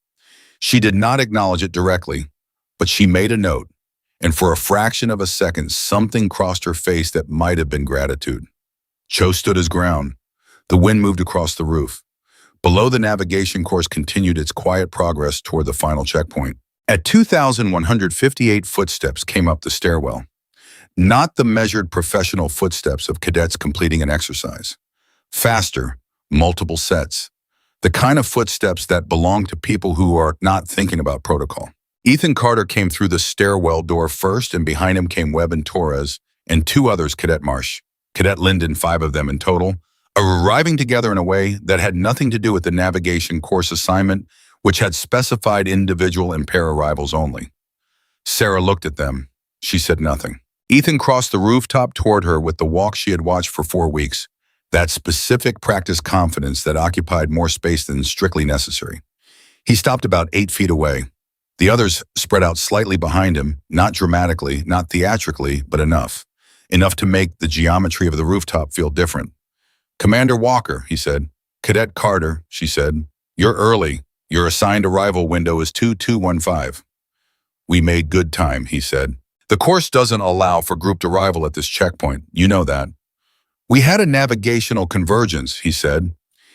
She did not acknowledge it directly, but she made a note, and for a fraction of a second, something crossed her face that might have been gratitude. Cho stood his ground. The wind moved across the roof. Below, the navigation course continued its quiet progress toward the final checkpoint. At 2,158 footsteps came up the stairwell. Not the measured professional footsteps of cadets completing an exercise. Faster, multiple sets. The kind of footsteps that belong to people who are not thinking about protocol. Ethan Carter came through the stairwell door first, and behind him came Webb and Torres, and 2 others, Cadet Marsh, Cadet Linden, 5 of them in total, arriving together in a way that had nothing to do with the navigation course assignment, which had specified individual and pair arrivals only. Sarah looked at them. She said nothing. Ethan crossed the rooftop toward her with the walk she had watched for 4 weeks, that specific practice confidence that occupied more space than strictly necessary. He stopped about 8 feet away. The others spread out slightly behind him, not dramatically, not theatrically, but enough. Enough to make the geometry of the rooftop feel different. "Commander Walker," he said. "Cadet Carter," she said. "You're early. Your assigned arrival window is 2215. "We made good time," he said. "The course doesn't allow for grouped arrival at this checkpoint. You know that." "We had a navigational convergence," he said.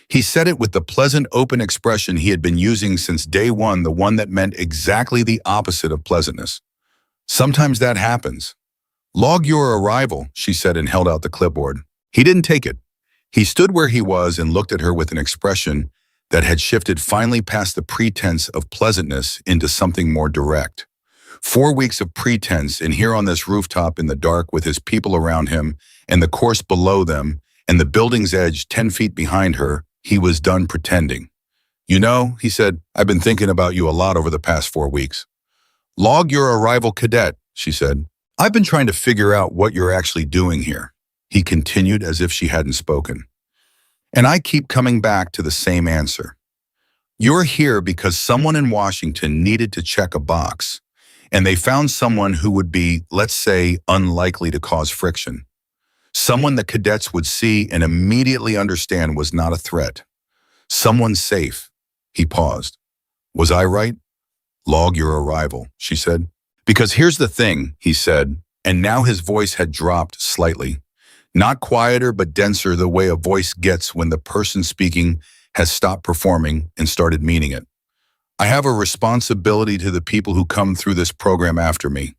He said it with the pleasant, open expression he had been using since day one, the one that meant exactly the opposite of pleasantness. "Sometimes that happens." "Log your arrival," she said, and held out the clipboard. He didn't take it. He stood where he was and looked at her with an expression that had shifted finally past the pretense of pleasantness into something more direct. 4 weeks of pretense, and here on this rooftop in the dark with his people around him and the course below them and the building's edge 10 feet behind her, he was done pretending. "You know," he said, "I've been thinking about you a lot over the past 4 weeks." "Log your arrival, cadet," she said. "I've been trying to figure out what you're actually doing here." he continued as if she hadn't spoken. And I keep coming back to the same answer. You're here because someone in Washington needed to check a box, and they found someone who would be, let's say, unlikely to cause friction. Someone the cadets would see and immediately understand was not a threat. Someone safe. He paused. Was I right? Log your arrival, she said. Because here's the thing, he said, and now his voice had dropped slightly. Not quieter, but denser, the way a voice gets when the person speaking has stopped performing and started meaning it. I have a responsibility to the people who come through this program after me,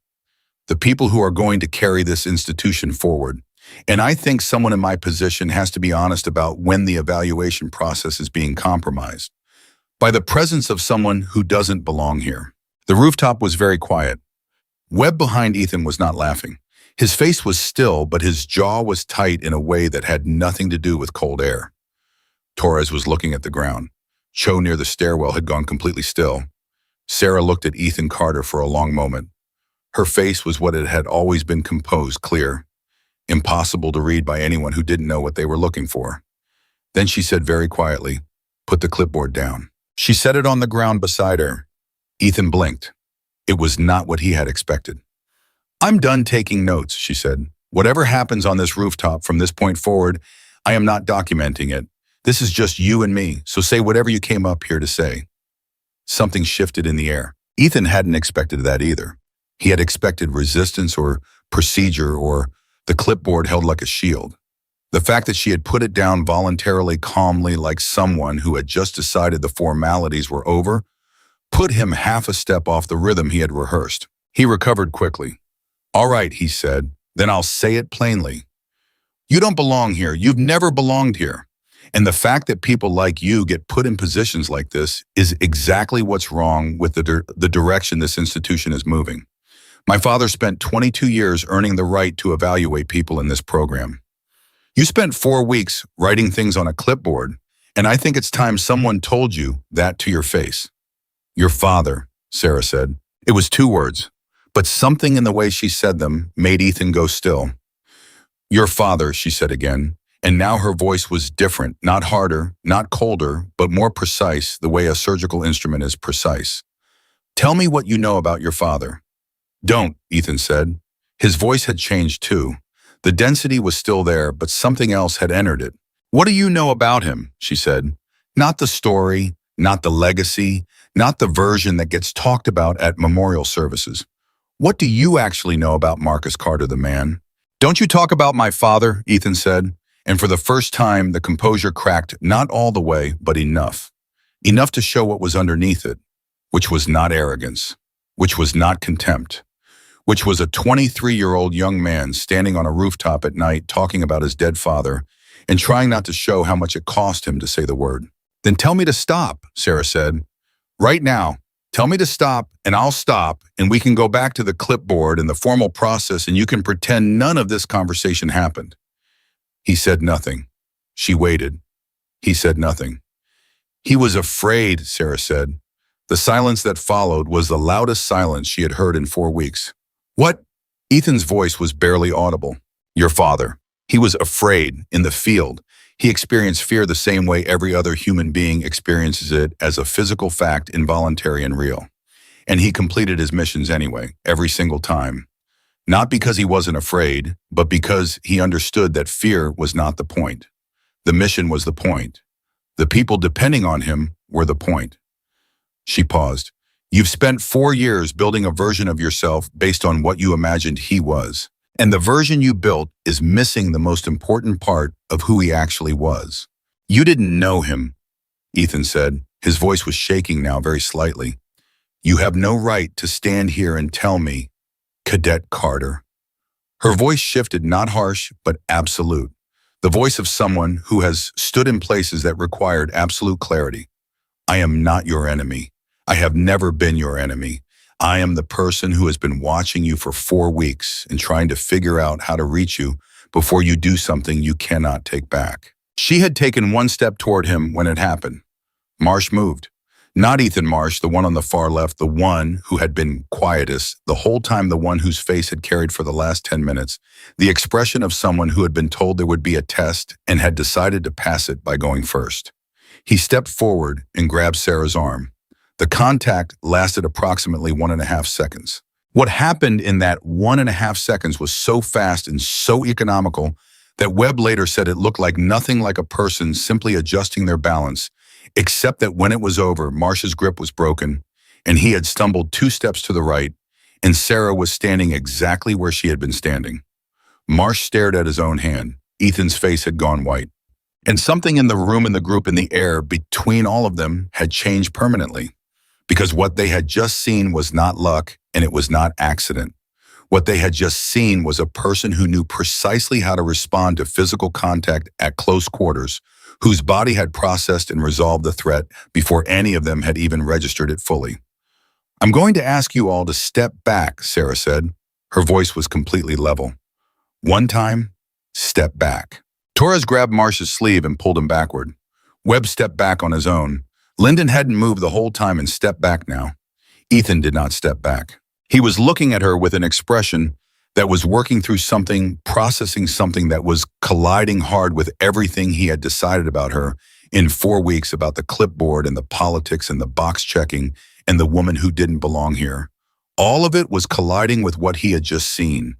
the people who are going to carry this institution forward. And I think someone in my position has to be honest about when the evaluation process is being compromised by the presence of someone who doesn't belong here. The rooftop was very quiet. Webb behind Ethan was not laughing. His face was still, but his jaw was tight in a way that had nothing to do with cold air. Torres was looking at the ground. Cho near the stairwell had gone completely still. Sarah looked at Ethan Carter for a long moment. Her face was what it had always been, composed, clear, impossible to read by anyone who didn't know what they were looking for. Then she said very quietly, "Put the clipboard down." She set it on the ground beside her. Ethan blinked. It was not what he had expected. "I'm done taking notes," she said. "Whatever happens on this rooftop from this point forward, I am not documenting it. This is just you and me, so say whatever you came up here to say." Something shifted in the air. Ethan hadn't expected that either. He had expected resistance or procedure or the clipboard held like a shield. The fact that she had put it down voluntarily, calmly, like someone who had just decided the formalities were over, put him half a step off the rhythm he had rehearsed. He recovered quickly. "All right," he said, "then I'll say it plainly. You don't belong here. You've never belonged here. And the fact that people like you get put in positions like this is exactly what's wrong with the direction this institution is moving. My father spent 22 years earning the right to evaluate people in this program. You spent 4 weeks writing things on a clipboard, and I think it's time someone told you that to your face." "Your father," Sarah said. It was 2 words, but something in the way she said them made Ethan go still. "Your father," she said again. And now her voice was different, not harder, not colder, but more precise, the way a surgical instrument is precise. "Tell me what you know about your father." "Don't," Ethan said. His voice had changed too. The density was still there, but something else had entered it. "What do you know about him?" she said. "Not the story, not the legacy, not the version that gets talked about at memorial services. What do you actually know about Marcus Carter, the man?" "Don't you talk about my father," Ethan said. And for the first time, the composure cracked, not all the way, but enough. Enough to show what was underneath it, which was not arrogance, which was not contempt, which was a 23-year-old young man standing on a rooftop at night talking about his dead father and trying not to show how much it cost him to say the word. "Then tell me to stop," Sarah said. "Right now, tell me to stop and I'll stop and we can go back to the clipboard and the formal process and you can pretend none of this conversation happened." He said nothing. She waited. He said nothing. "He was afraid," Sarah said. The silence that followed was the loudest silence she had heard in 4 weeks. "What?" Ethan's voice was barely audible. "Your father. He was afraid in the field. He experienced fear the same way every other human being experiences it, as a physical fact, involuntary and real. And he completed his missions anyway, every single time. Not because he wasn't afraid, but because he understood that fear was not the point. The mission was the point. The people depending on him were the point." She paused. "You've spent 4 years building a version of yourself based on what you imagined he was. And the version you built is missing the most important part of who he actually was. You didn't know him," Ethan said. His voice was shaking now very slightly. "You have no right to stand here and tell me, Cadet Carter." Her voice shifted, not harsh, but absolute. The voice of someone who has stood in places that required absolute clarity. "I am not your enemy. I have never been your enemy. I am the person who has been watching you for 4 weeks and trying to figure out how to reach you before you do something you cannot take back." She had taken 1 step toward him when it happened. Marsh moved. Not Ethan Marsh, the one on the far left, the one who had been quietest, the whole time the one whose face had carried for the last 10 minutes, the expression of someone who had been told there would be a test and had decided to pass it by going first. He stepped forward and grabbed Sarah's arm. The contact lasted approximately 1.5 seconds. What happened in that 1.5 seconds was so fast and so economical that Webb later said it looked like nothing like a person simply adjusting their balance, except that when it was over, Marsh's grip was broken, and he had stumbled 2 steps to the right, and Sarah was standing exactly where she had been standing. Marsh stared at his own hand. Ethan's face had gone white. And something in the room and the group in the air between all of them had changed permanently, because what they had just seen was not luck, and it was not accident. What they had just seen was a person who knew precisely how to respond to physical contact at close quarters, whose body had processed and resolved the threat before any of them had even registered it fully. "I'm going to ask you all to step back," Sarah said. Her voice was completely level. "One time, step back." Torres grabbed Marsh's sleeve and pulled him backward. Webb stepped back on his own. Lyndon hadn't moved the whole time and stepped back now. Ethan did not step back. He was looking at her with an expression that was working through something, processing something that was colliding hard with everything he had decided about her in 4 weeks, about the clipboard and the politics and the box checking and the woman who didn't belong here. All of it was colliding with what he had just seen.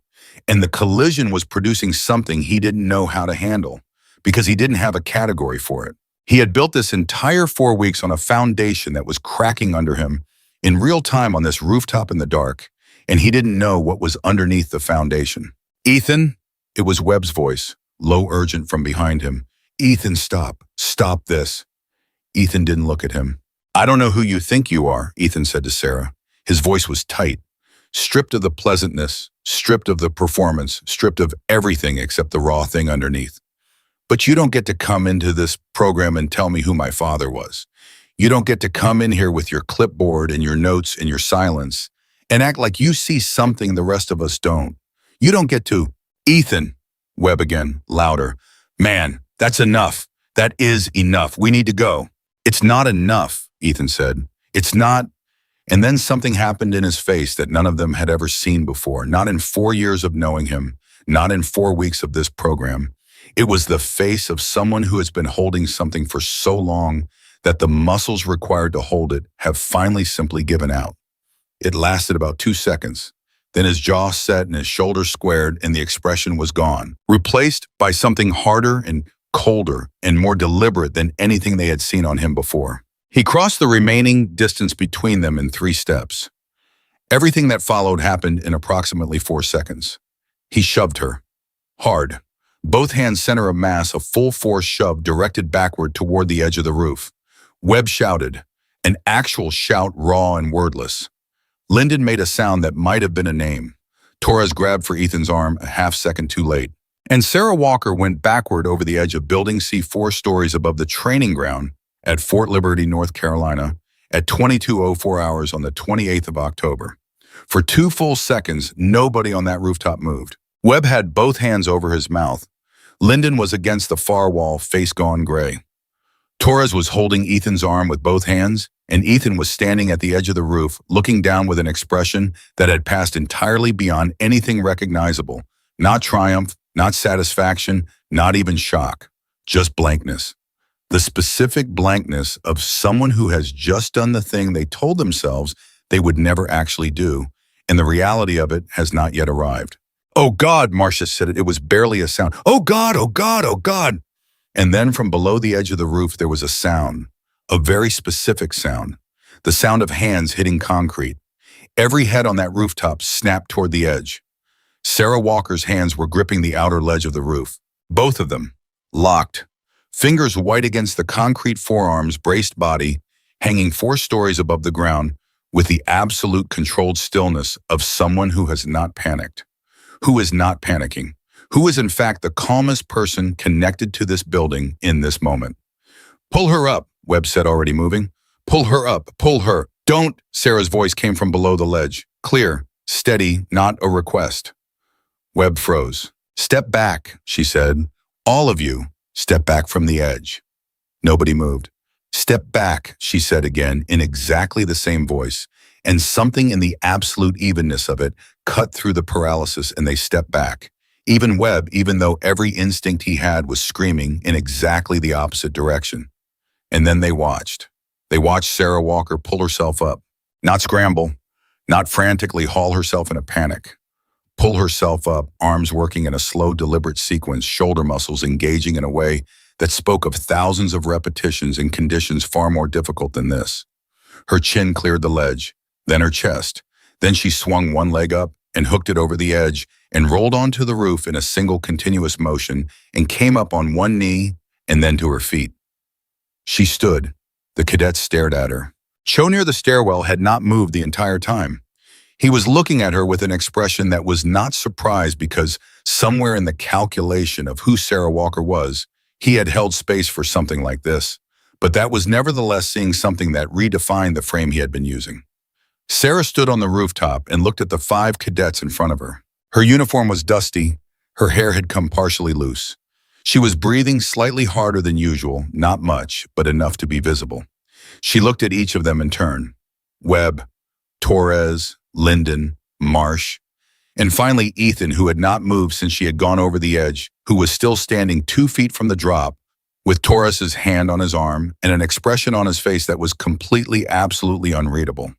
And the collision was producing something he didn't know how to handle because he didn't have a category for it. He had built this entire 4 weeks on a foundation that was cracking under him in real time on this rooftop in the dark, and he didn't know what was underneath the foundation. "Ethan," it was Webb's voice, low, urgent from behind him. "Ethan, stop. Stop this." Ethan didn't look at him. "I don't know who you think you are," Ethan said to Sarah. His voice was tight, stripped of the pleasantness, stripped of the performance, stripped of everything except the raw thing underneath. "But you don't get to come into this program and tell me who my father was. You don't get to come in here with your clipboard and your notes and your silence and act like you see something the rest of us don't. You don't get to—" "Ethan," Webb again, louder. "Man, that's enough. That is enough. We need to go." "It's not enough," Ethan said. "It's not." And then something happened in his face that none of them had ever seen before, not in 4 years of knowing him, not in 4 weeks of this program. It was the face of someone who has been holding something for so long that the muscles required to hold it have finally simply given out. It lasted about 2 seconds. Then his jaw set and his shoulders squared and the expression was gone, replaced by something harder and colder and more deliberate than anything they had seen on him before. He crossed the remaining distance between them in 3 steps. Everything that followed happened in approximately 4 seconds. He shoved her. Hard. Both hands center of mass, a full force shove directed backward toward the edge of the roof. Webb shouted, an actual shout, raw and wordless. Lyndon made a sound that might have been a name. Torres grabbed for Ethan's arm a half second too late. And Sarah Walker went backward over the edge of Building C 4 stories above the training ground at Fort Liberty, North Carolina, at 22:04 hours on the 28th of October. For 2 full seconds, nobody on that rooftop moved. Webb had both hands over his mouth. Lyndon was against the far wall, face gone gray. Torres was holding Ethan's arm with both hands, and Ethan was standing at the edge of the roof, looking down with an expression that had passed entirely beyond anything recognizable. Not triumph, not satisfaction, not even shock. Just blankness. The specific blankness of someone who has just done the thing they told themselves they would never actually do, and the reality of it has not yet arrived. "Oh God," Marcia said it. It was barely a sound. "Oh God, oh God, oh God." And then from below the edge of the roof, there was a sound, a very specific sound, the sound of hands hitting concrete. Every head on that rooftop snapped toward the edge. Sarah Walker's hands were gripping the outer ledge of the roof, both of them, locked, fingers white against the concrete forearms, braced body, hanging 4 stories above the ground with the absolute controlled stillness of someone who has not panicked, who is not panicking, who is in fact the calmest person connected to this building in this moment. "Pull her up," Webb said, already moving. "Pull her up, pull her." "Don't," Sarah's voice came from below the ledge. Clear, steady, not a request. Webb froze. "Step back," she said. "All of you, step back from the edge." Nobody moved. Step back, she said again in exactly the same voice, and something in the absolute evenness of it cut through the paralysis and they stepped back. Even Webb, even though every instinct he had was screaming in exactly the opposite direction. And then they watched. They watched Sarah Walker pull herself up, not scramble, not frantically haul herself in a panic. Pull herself up, arms working in a slow, deliberate sequence, shoulder muscles engaging in a way that spoke of thousands of repetitions in conditions far more difficult than this. Her chin cleared the ledge, then her chest. Then she swung one leg up and hooked it over the edge and rolled onto the roof in a single continuous motion and came up on one knee and then to her feet. She stood. The cadets stared at her. Cho near the stairwell had not moved the entire time. He was looking at her with an expression that was not surprise because somewhere in the calculation of who Sarah Walker was, he had held space for something like this. But that was nevertheless seeing something that redefined the frame he had been using. Sarah stood on the rooftop and looked at the 5 cadets in front of her. Her uniform was dusty. Her hair had come partially loose. She was breathing slightly harder than usual, not much, but enough to be visible. She looked at each of them in turn. Webb, Torres, Lyndon, Marsh, and finally Ethan, who had not moved since she had gone over the edge, who was still standing 2 feet from the drop, with Torres's hand on his arm and an expression on his face that was completely, absolutely unreadable.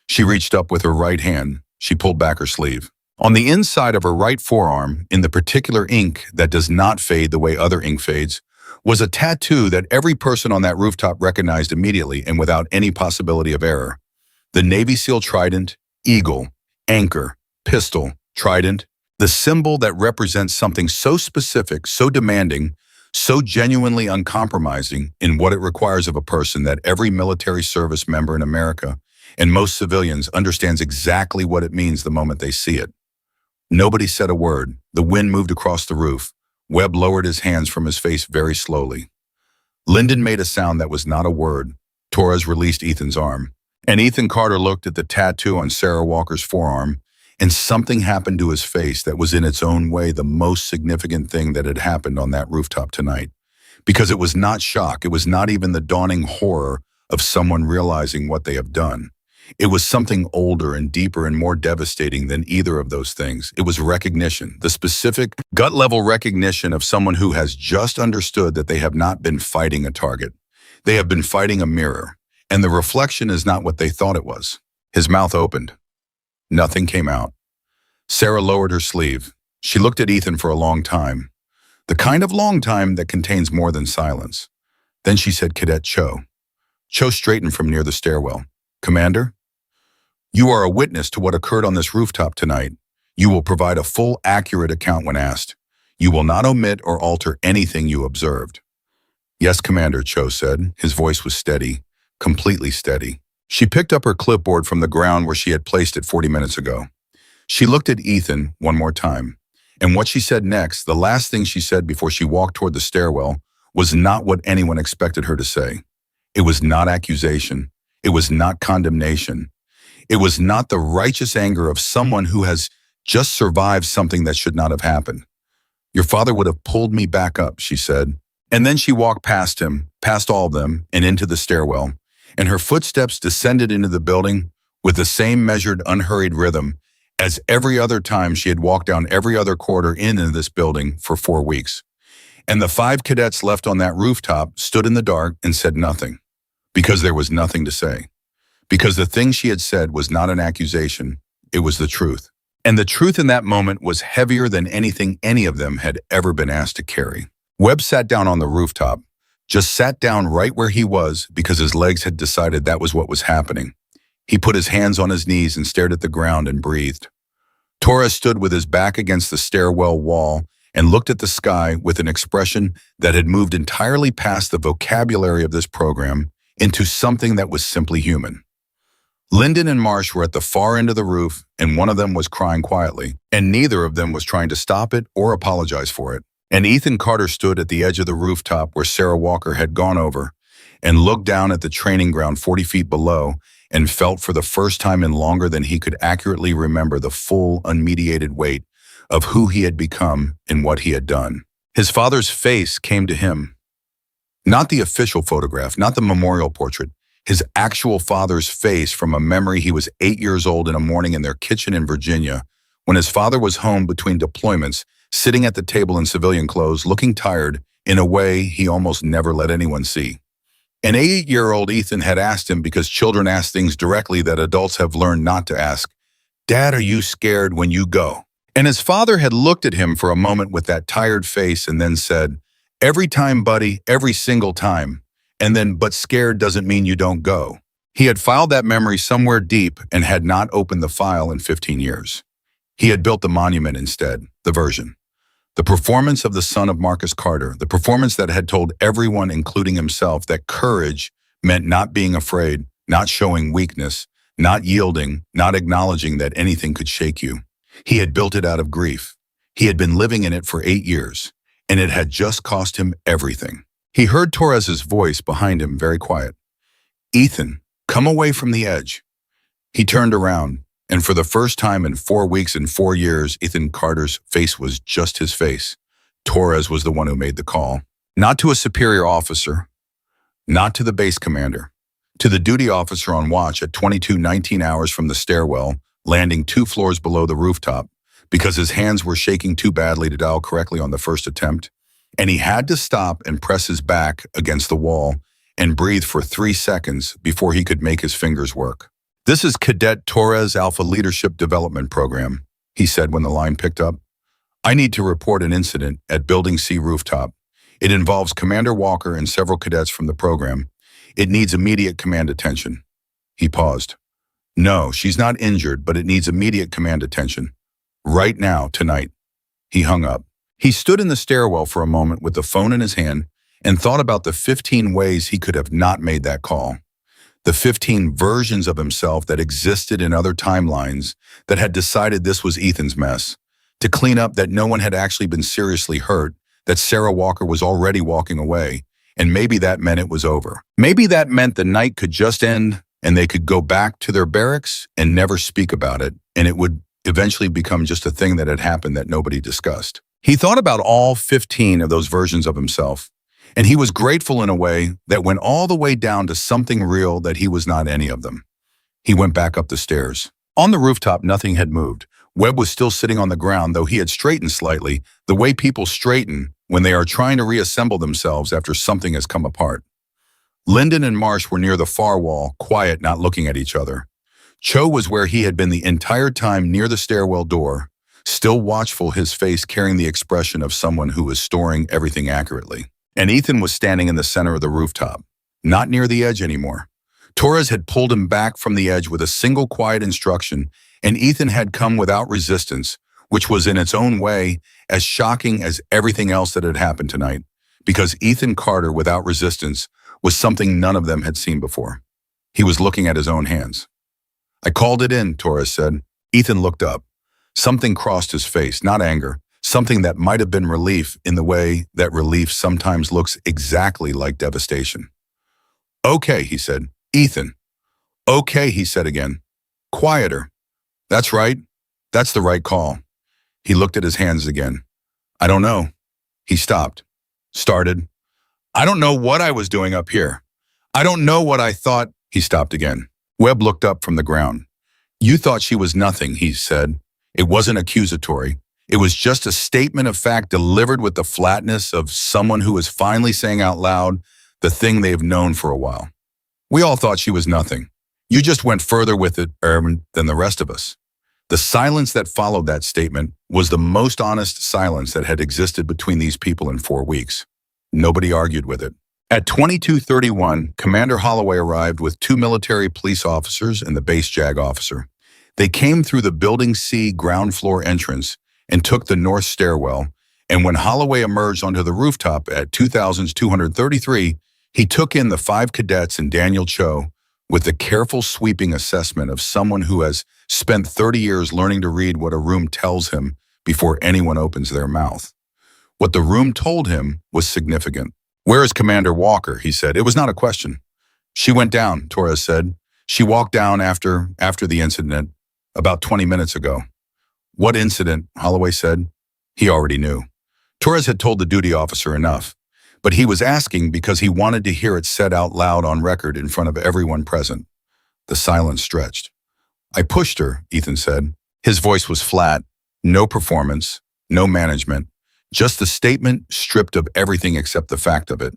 She reached up with her right hand. She pulled back her sleeve. On the inside of her right forearm, in the particular ink that does not fade the way other ink fades, was a tattoo that every person on that rooftop recognized immediately and without any possibility of error. The Navy SEAL trident, eagle, anchor, pistol, trident, the symbol that represents something so specific, so demanding, so genuinely uncompromising in what it requires of a person that every military service member in America and most civilians understands exactly what it means the moment they see it. Nobody said a word. The wind moved across the roof. Webb lowered his hands from his face very slowly. Lyndon made a sound that was not a word. Torres released Ethan's arm. And Ethan Carter looked at the tattoo on Sarah Walker's forearm, and something happened to his face that was in its own way the most significant thing that had happened on that rooftop tonight. Because it was not shock, it was not even the dawning horror of someone realizing what they have done. It was something older and deeper and more devastating than either of those things. It was recognition, the specific gut-level recognition of someone who has just understood that they have not been fighting a target. They have been fighting a mirror, and the reflection is not what they thought it was. His mouth opened. Nothing came out. Sarah lowered her sleeve. She looked at Ethan for a long time, the kind of long time that contains more than silence. Then she said, "Cadet Cho." Cho straightened from near the stairwell. "Commander? You are a witness to what occurred on this rooftop tonight. You will provide a full, accurate account when asked. You will not omit or alter anything you observed." "Yes, Commander," Cho said. His voice was steady, completely steady. She picked up her clipboard from the ground where she had placed it 40 minutes ago. She looked at Ethan one more time. And what she said next, the last thing she said before she walked toward the stairwell, was not what anyone expected her to say. It was not accusation. It was not condemnation. It was not the righteous anger of someone who has just survived something that should not have happened. "Your father would have pulled me back up," she said. And then she walked past him, past all of them, and into the stairwell. And her footsteps descended into the building with the same measured, unhurried rhythm as every other time she had walked down every other corridor into this building for 4 weeks. And the 5 cadets left on that rooftop stood in the dark and said nothing, because there was nothing to say. Because the thing she had said was not an accusation, it was the truth. And the truth in that moment was heavier than anything any of them had ever been asked to carry. Webb sat down on the rooftop, just sat down right where he was because his legs had decided that was what was happening. He put his hands on his knees and stared at the ground and breathed. Torres stood with his back against the stairwell wall and looked at the sky with an expression that had moved entirely past the vocabulary of this program into something that was simply human. Lyndon and Marsh were at the far end of the roof, and one of them was crying quietly, and neither of them was trying to stop it or apologize for it. And Ethan Carter stood at the edge of the rooftop where Sarah Walker had gone over and looked down at the training ground 40 feet below and felt for the first time in longer than he could accurately remember the full, unmediated weight of who he had become and what he had done. His father's face came to him. Not the official photograph, not the memorial portrait. His actual father's face from a memory he was 8 years old in a morning in their kitchen in Virginia, when his father was home between deployments, sitting at the table in civilian clothes, looking tired in a way he almost never let anyone see. An 8-year-old Ethan had asked him, because children ask things directly that adults have learned not to ask, "Dad, are you scared when you go?" And his father had looked at him for a moment with that tired face and then said, "Every time, buddy, every single time." And then, "But scared doesn't mean you don't go." He had filed that memory somewhere deep and had not opened the file in 15 years. He had built the monument instead, the version. The performance of the son of Marcus Carter, the performance that had told everyone, including himself, that courage meant not being afraid, not showing weakness, not yielding, not acknowledging that anything could shake you. He had built it out of grief. He had been living in it for 8 years, and it had just cost him everything. He heard Torres's voice behind him, very quiet. "Ethan, come away from the edge." He turned around, and for the first time in 4 weeks and 4 years, Ethan Carter's face was just his face. Torres was the one who made the call. Not to a superior officer, not to the base commander, to the duty officer on watch at 22:19 hours from the stairwell, landing 2 floors below the rooftop, because his hands were shaking too badly to dial correctly on the first attempt, and he had to stop and press his back against the wall and breathe for 3 seconds before he could make his fingers work. "This is Cadet Torres Alpha Leadership Development Program," he said when the line picked up. "I need to report an incident at Building C Rooftop. It involves Commander Walker and several cadets from the program. It needs immediate command attention." He paused. "No, she's not injured, but it needs immediate command attention. Right now, tonight." He hung up. He stood in the stairwell for a moment with the phone in his hand and thought about the 15 ways he could have not made that call. The 15 versions of himself that existed in other timelines that had decided this was Ethan's mess, to clean up that no one had actually been seriously hurt, that Sarah Walker was already walking away, and maybe that meant it was over. Maybe that meant the night could just end and they could go back to their barracks and never speak about it, and it would eventually become just a thing that had happened that nobody discussed. He thought about all 15 of those versions of himself, and he was grateful in a way that went all the way down to something real that he was not any of them. He went back up the stairs. On the rooftop, nothing had moved. Webb was still sitting on the ground, though he had straightened slightly, the way people straighten when they are trying to reassemble themselves after something has come apart. Lyndon and Marsh were near the far wall, quiet, not looking at each other. Cho was where he had been the entire time, near the stairwell door, still watchful, his face carrying the expression of someone who was storing everything accurately. And Ethan was standing in the center of the rooftop, not near the edge anymore. Torres had pulled him back from the edge with a single quiet instruction, and Ethan had come without resistance, which was in its own way as shocking as everything else that had happened tonight, because Ethan Carter without resistance was something none of them had seen before. He was looking at his own hands. "I called it in," Torres said. Ethan looked up. Something crossed his face, not anger, something that might have been relief in the way that relief sometimes looks exactly like devastation. "Okay," he said. "Ethan." "Okay," he said again. "Quieter." "That's right. That's the right call." He looked at his hands again. "I don't know." He stopped. Started. "I don't know what I was doing up here. I don't know what I thought." He stopped again. Webb looked up from the ground. "You thought she was nothing," he said. It wasn't accusatory. It was just a statement of fact delivered with the flatness of someone who is finally saying out loud the thing they've known for a while. "We all thought she was nothing. You just went further with it, than the rest of us." The silence that followed that statement was the most honest silence that had existed between these people in 4 weeks. Nobody argued with it. At 22:31, Commander Holloway arrived with 2 military police officers and the base JAG officer. They came through the Building C ground floor entrance and took the north stairwell, and when Holloway emerged onto the rooftop at 2233, he took in the 5 cadets and Daniel Cho with the careful sweeping assessment of someone who has spent 30 years learning to read what a room tells him before anyone opens their mouth. What the room told him was significant. "Where is Commander Walker?" he said. It was not a question. "She went down," Torres said. "She walked down after the incident, about 20 minutes ago." "What incident?" Holloway said. He already knew. Torres had told the duty officer enough. but he was asking because he wanted to hear it said out loud on record in front of everyone present. The silence stretched. I pushed her, Ethan said. His voice was flat, no performance, no management, just the statement stripped of everything except the fact of it.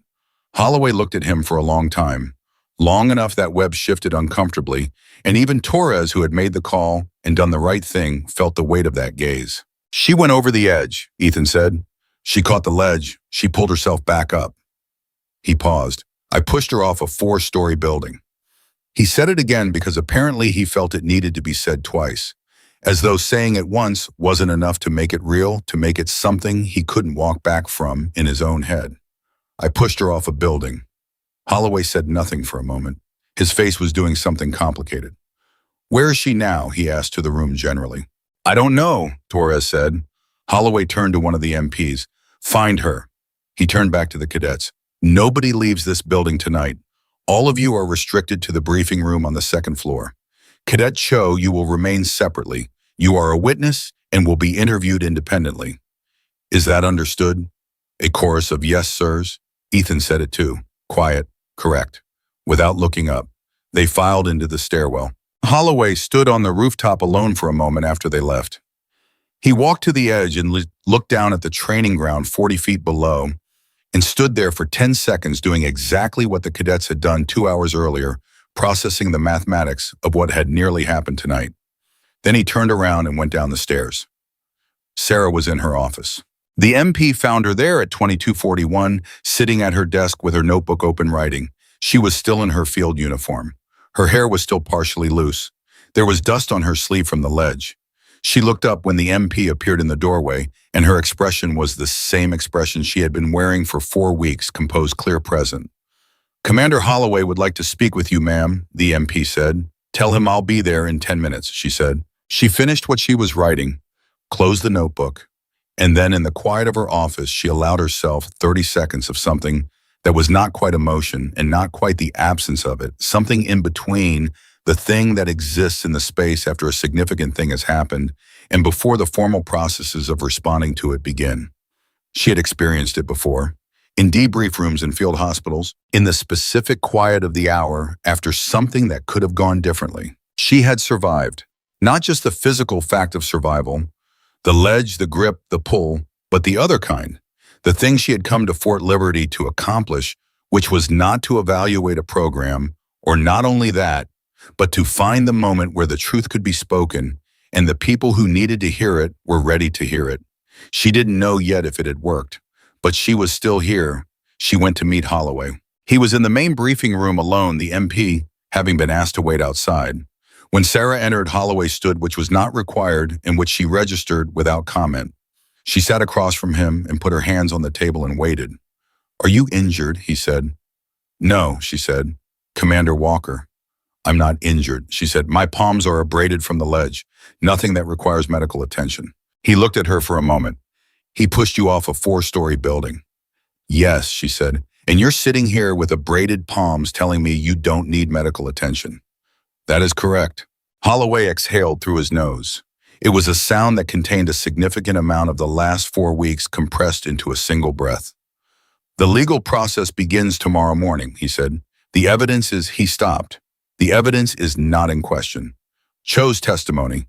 Holloway looked at him for a long time, long enough that Webb shifted uncomfortably, and even Torres, who had made the call and done the right thing, felt the weight of that gaze. She went over the edge, Ethan said. She caught the ledge. She pulled herself back up. He paused. I pushed her off a 4-story building. He said it again because apparently he felt it needed to be said twice, as though saying it once wasn't enough to make it real, to make it something he couldn't walk back from in his own head. I pushed her off a building. Holloway said nothing for a moment. His face was doing something complicated. Where is she now? He asked to the room generally. I don't know, Torres said. Holloway turned to one of the MPs. Find her. He turned back to the cadets. Nobody leaves this building tonight. All of you are restricted to the briefing room on the 2nd floor. Cadet Cho, you will remain separately. You are a witness and will be interviewed independently. Is that understood? A chorus of yes, sirs. Ethan said it too. Quiet. Correct. Without looking up, they filed into the stairwell. Holloway stood on the rooftop alone for a moment after they left. He walked to the edge and looked down at the training ground 40 feet below and stood there for 10 seconds doing exactly what the cadets had done 2 hours earlier, processing the mathematics of what had nearly happened tonight. Then he turned around and went down the stairs. Sarah was in her office. The MP found her there at 2241, sitting at her desk with her notebook open writing. She was still in her field uniform. Her hair was still partially loose. There was dust on her sleeve from the ledge. She looked up when the MP appeared in the doorway, and her expression was the same expression she had been wearing for 4 weeks, composed, clear, present. Commander Holloway would like to speak with you, ma'am, the MP said. Tell him I'll be there in 10 minutes, she said. She finished what she was writing, closed the notebook, and then in the quiet of her office, she allowed herself 30 seconds of something that was not quite emotion and not quite the absence of it, something in between the thing that exists in the space after a significant thing has happened and before the formal processes of responding to it begin. She had experienced it before, in debrief rooms in field hospitals, in the specific quiet of the hour after something that could have gone differently. She had survived, not just the physical fact of survival, the ledge, the grip, the pull, but the other kind, the thing she had come to Fort Liberty to accomplish, which was not to evaluate a program, or not only that, but to find the moment where the truth could be spoken and the people who needed to hear it were ready to hear it. She didn't know yet if it had worked, but she was still here. She went to meet Holloway. He was in the main briefing room alone, the MP having been asked to wait outside. When Sarah entered, Holloway stood, which was not required and which she registered without comment. She sat across from him and put her hands on the table and waited. Are you injured? He said. No, she said. Commander Walker. I'm not injured, she said. My palms are abraded from the ledge. Nothing that requires medical attention. He looked at her for a moment. He pushed you off a 4-story building. Yes, she said. And you're sitting here with abraded palms telling me you don't need medical attention. That is correct. Holloway exhaled through his nose. It was a sound that contained a significant amount of the last 4 weeks compressed into a single breath. The legal process begins tomorrow morning, he said. The evidence is, he stopped. The evidence is not in question. Cho's testimony.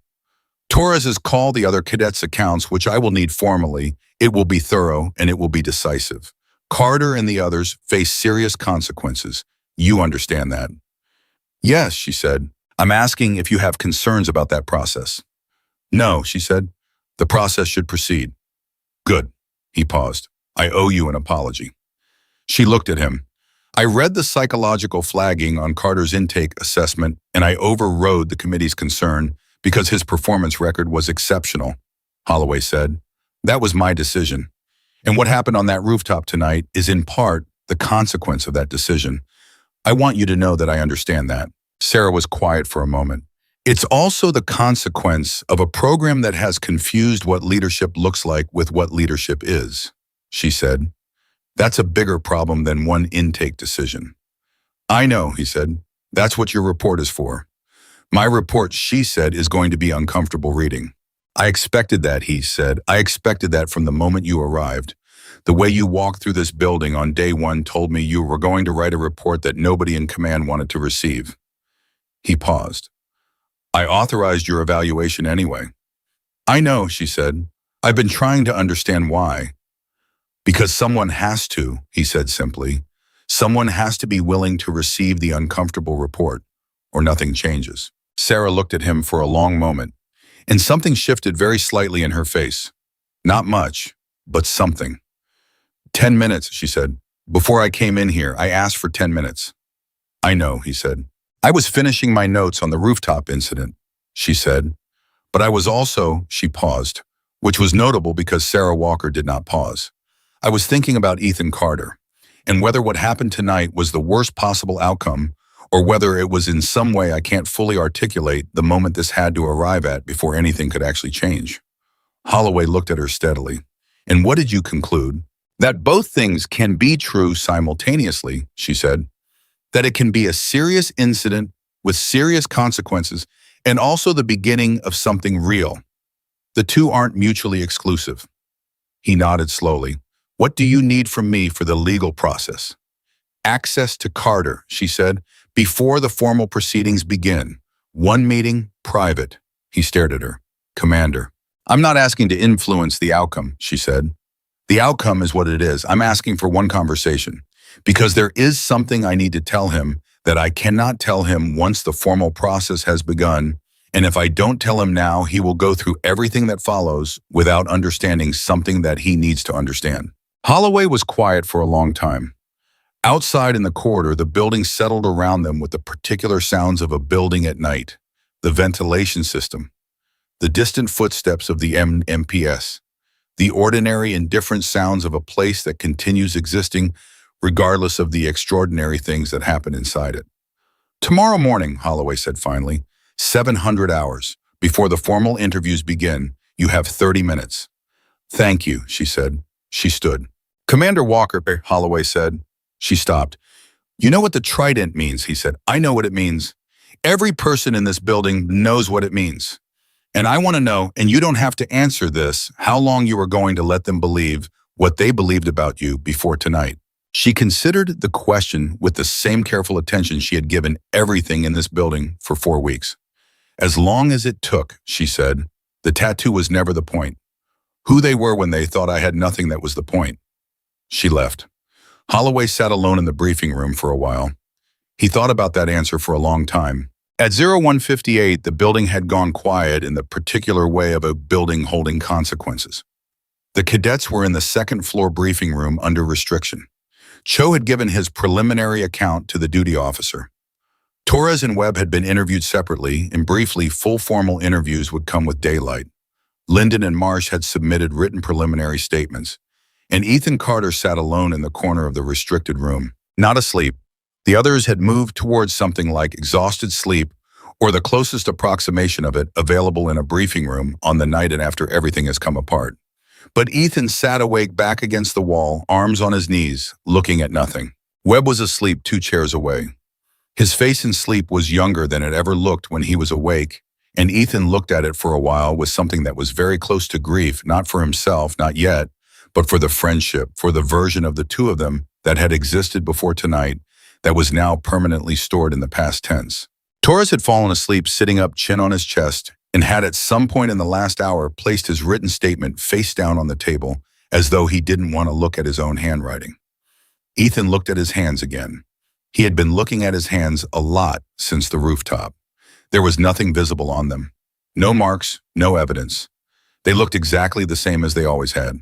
Torres's call the other cadets' accounts, which I will need formally. It will be thorough and it will be decisive. Carter and the others face serious consequences. You understand that. Yes, she said. I'm asking if you have concerns about that process. No, she said. The process should proceed. Good. He paused. I owe you an apology. She looked at him. I read the psychological flagging on Carter's intake assessment, and I overrode the committee's concern because his performance record was exceptional, Holloway said. That was my decision. And what happened on that rooftop tonight is in part the consequence of that decision. I want you to know that I understand that. Sarah was quiet for a moment. It's also the consequence of a program that has confused what leadership looks like with what leadership is, she said. That's a bigger problem than one intake decision. I know, he said. That's what your report is for. My report, she said, is going to be uncomfortable reading. I expected that, he said. I expected that from the moment you arrived. The way you walked through this building on day one told me you were going to write a report that nobody in command wanted to receive." He paused. "I authorized your evaluation anyway." "I know," she said. "I've been trying to understand why." "Because someone has to," he said simply. "Someone has to be willing to receive the uncomfortable report, or nothing changes." Sarah looked at him for a long moment, and something shifted very slightly in her face. Not much, but something. "10 minutes," she said. "Before I came in here, I asked for 10 minutes. "I know," he said. "I was finishing my notes on the rooftop incident," she said. "But I was also," she paused, which was notable because Sarah Walker did not pause. "I was thinking about Ethan Carter, and whether what happened tonight was the worst possible outcome, or whether it was in some way I can't fully articulate the moment this had to arrive at before anything could actually change." Holloway looked at her steadily. "And what did you conclude?" "That both things can be true simultaneously," she said. "That it can be a serious incident with serious consequences and also the beginning of something real. The two aren't mutually exclusive." He nodded slowly. "What do you need from me for the legal process?" "Access to Carter," she said, "before the formal proceedings begin. One meeting, private." He stared at her. "Commander, I'm not asking to influence the outcome," she said. "The outcome is what it is. I'm asking for one conversation, because there is something I need to tell him that I cannot tell him once the formal process has begun, and if I don't tell him now, he will go through everything that follows without understanding something that he needs to understand." Holloway was quiet for a long time. Outside in the corridor, the building settled around them with the particular sounds of a building at night, the ventilation system, the distant footsteps of the MPS, the ordinary indifferent sounds of a place that continues existing regardless of the extraordinary things that happen inside it. "Tomorrow morning," Holloway said finally, 700 hours, before the formal interviews begin, you have 30 minutes. "Thank you," she said. She stood. "Commander Walker," Holloway said. She stopped. "You know what the trident means," he said. "I know what it means. Every person in this building knows what it means. And I want to know, and you don't have to answer this, how long you are going to let them believe what they believed about you before tonight." She considered the question with the same careful attention she had given everything in this building for 4 weeks. "As long as it took," she said. "The tattoo was never the point. Who they were when they thought I had nothing, that was the point." She left. Holloway sat alone in the briefing room for a while. He thought about that answer for a long time. At 0158, the building had gone quiet in the particular way of a building holding consequences. The cadets were in the second-floor briefing room under restriction. Cho had given his preliminary account to the duty officer. Torres and Webb had been interviewed separately, and briefly, full formal interviews would come with daylight. Linden and Marsh had submitted written preliminary statements, and Ethan Carter sat alone in the corner of the restricted room, not asleep. The others had moved towards something like exhausted sleep, or the closest approximation of it available in a briefing room on the night and after everything has come apart. But Ethan sat awake back against the wall, arms on his knees, looking at nothing. Webb was asleep 2 chairs away. His face in sleep was younger than it ever looked when he was awake, and Ethan looked at it for a while with something that was very close to grief, not for himself, not yet, but for the friendship, for the version of the two of them that had existed before tonight, that was now permanently stored in the past tense. Torres had fallen asleep sitting up, chin on his chest, and had at some point in the last hour placed his written statement face down on the table, as though he didn't want to look at his own handwriting. Ethan looked at his hands again. He had been looking at his hands a lot since the rooftop. There was nothing visible on them. No marks, no evidence. They looked exactly the same as they always had.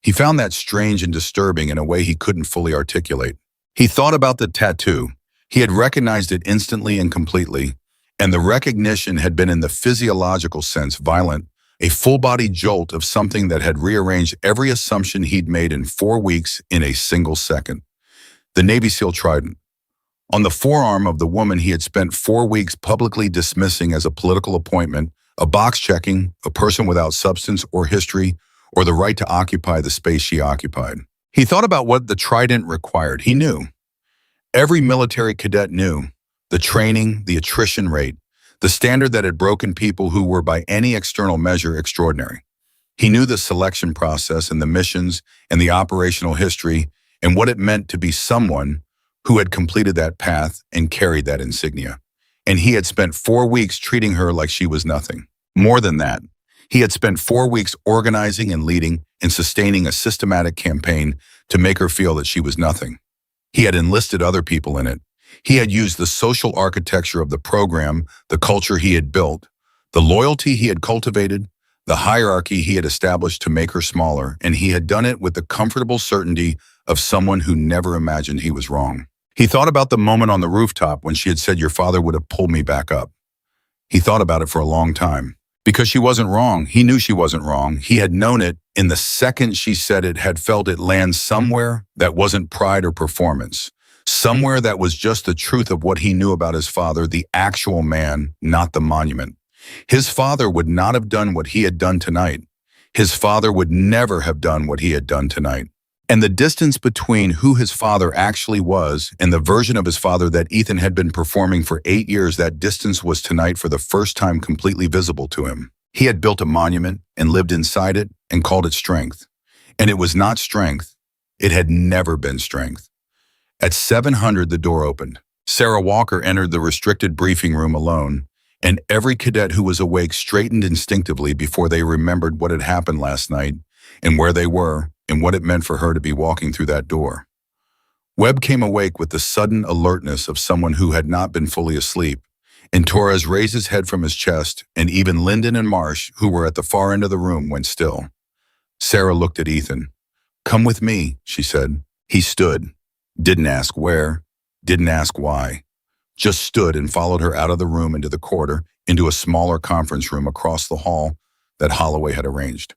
He found that strange and disturbing in a way he couldn't fully articulate. He thought about the tattoo. He had recognized it instantly and completely, and the recognition had been in the physiological sense violent, a full-body jolt of something that had rearranged every assumption he'd made in 4 weeks in a single second. The Navy SEAL trident. On the forearm of the woman he had spent 4 weeks publicly dismissing as a political appointment, a box checking, a person without substance or history, or the right to occupy the space she occupied. He thought about what the trident required. He knew. Every military cadet knew. The training, the attrition rate, the standard that had broken people who were by any external measure extraordinary. He knew the selection process and the missions and the operational history and what it meant to be someone who had completed that path and carried that insignia. And he had spent 4 weeks treating her like she was nothing. More than that, he had spent 4 weeks organizing and leading and sustaining a systematic campaign to make her feel that she was nothing. He had enlisted other people in it. He had used the social architecture of the program, the culture he had built, the loyalty he had cultivated, the hierarchy he had established to make her smaller, and he had done it with the comfortable certainty of someone who never imagined he was wrong. He thought about the moment on the rooftop when she had said, "Your father would have pulled me back up." He thought about it for a long time. Because she wasn't wrong. He knew she wasn't wrong. He had known it in the second she said it, had felt it land somewhere that wasn't pride or performance. Somewhere that was just the truth of what he knew about his father, the actual man, not the monument. His father would not have done what he had done tonight. His father would never have done what he had done tonight. And the distance between who his father actually was and the version of his father that Ethan had been performing for 8 years, that distance was tonight for the first time completely visible to him. He had built a monument and lived inside it and called it strength. And it was not strength. It had never been strength. At 700, the door opened. Sarah Walker entered the restricted briefing room alone, and every cadet who was awake straightened instinctively before they remembered what had happened last night and where they were and what it meant for her to be walking through that door. Webb came awake with the sudden alertness of someone who had not been fully asleep, and Torres raised his head from his chest, and even Lyndon and Marsh, who were at the far end of the room, went still. Sarah looked at Ethan. "Come with me," she said. He stood, didn't ask where, didn't ask why, just stood and followed her out of the room into the corridor, into a smaller conference room across the hall that Holloway had arranged.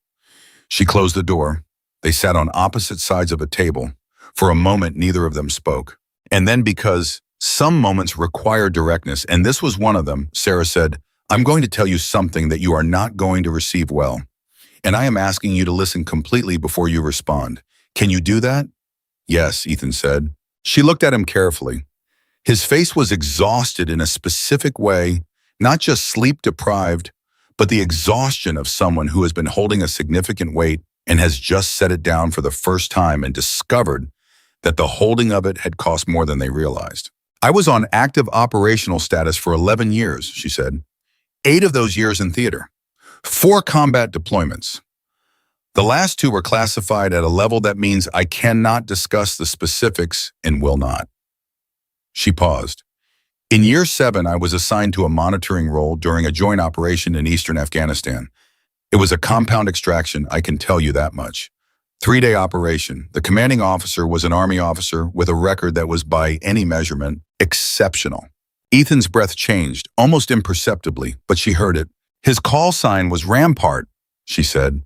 She closed the door. They sat on opposite sides of a table. For a moment, neither of them spoke. And then, because some moments require directness, and this was one of them, Sarah said, "I'm going to tell you something that you are not going to receive well. And I am asking you to listen completely before you respond. Can you do that?" "Yes," Ethan said. She looked at him carefully. His face was exhausted in a specific way, not just sleep-deprived, but the exhaustion of someone who has been holding a significant weight and has just set it down for the first time and discovered that the holding of it had cost more than they realized. "I was on active operational status for 11 years, she said. 8 of those years in theater. 4 combat deployments. The last 2 were classified at a level that means I cannot discuss the specifics and will not." She paused. "In year 7, I was assigned to a monitoring role during a joint operation in eastern Afghanistan. It was a compound extraction, I can tell you that much. 3-day operation. The commanding officer was an Army officer with a record that was, by any measurement, exceptional." Ethan's breath changed, almost imperceptibly, but she heard it. "His call sign was Rampart," she said.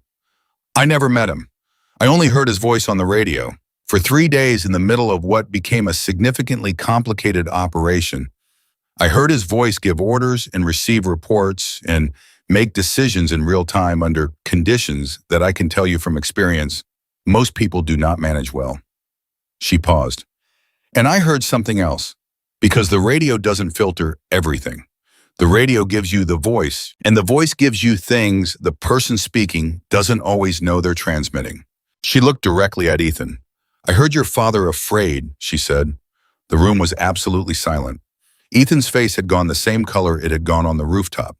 "I never met him. I only heard his voice on the radio. For 3 days in the middle of what became a significantly complicated operation, I heard his voice give orders and receive reports and make decisions in real time under conditions that I can tell you from experience, most people do not manage well." She paused. "And I heard something else, because the radio doesn't filter everything. The radio gives you the voice, and the voice gives you things the person speaking doesn't always know they're transmitting." She looked directly at Ethan. "I heard your father afraid," she said. The room was absolutely silent. Ethan's face had gone the same color it had gone on the rooftop.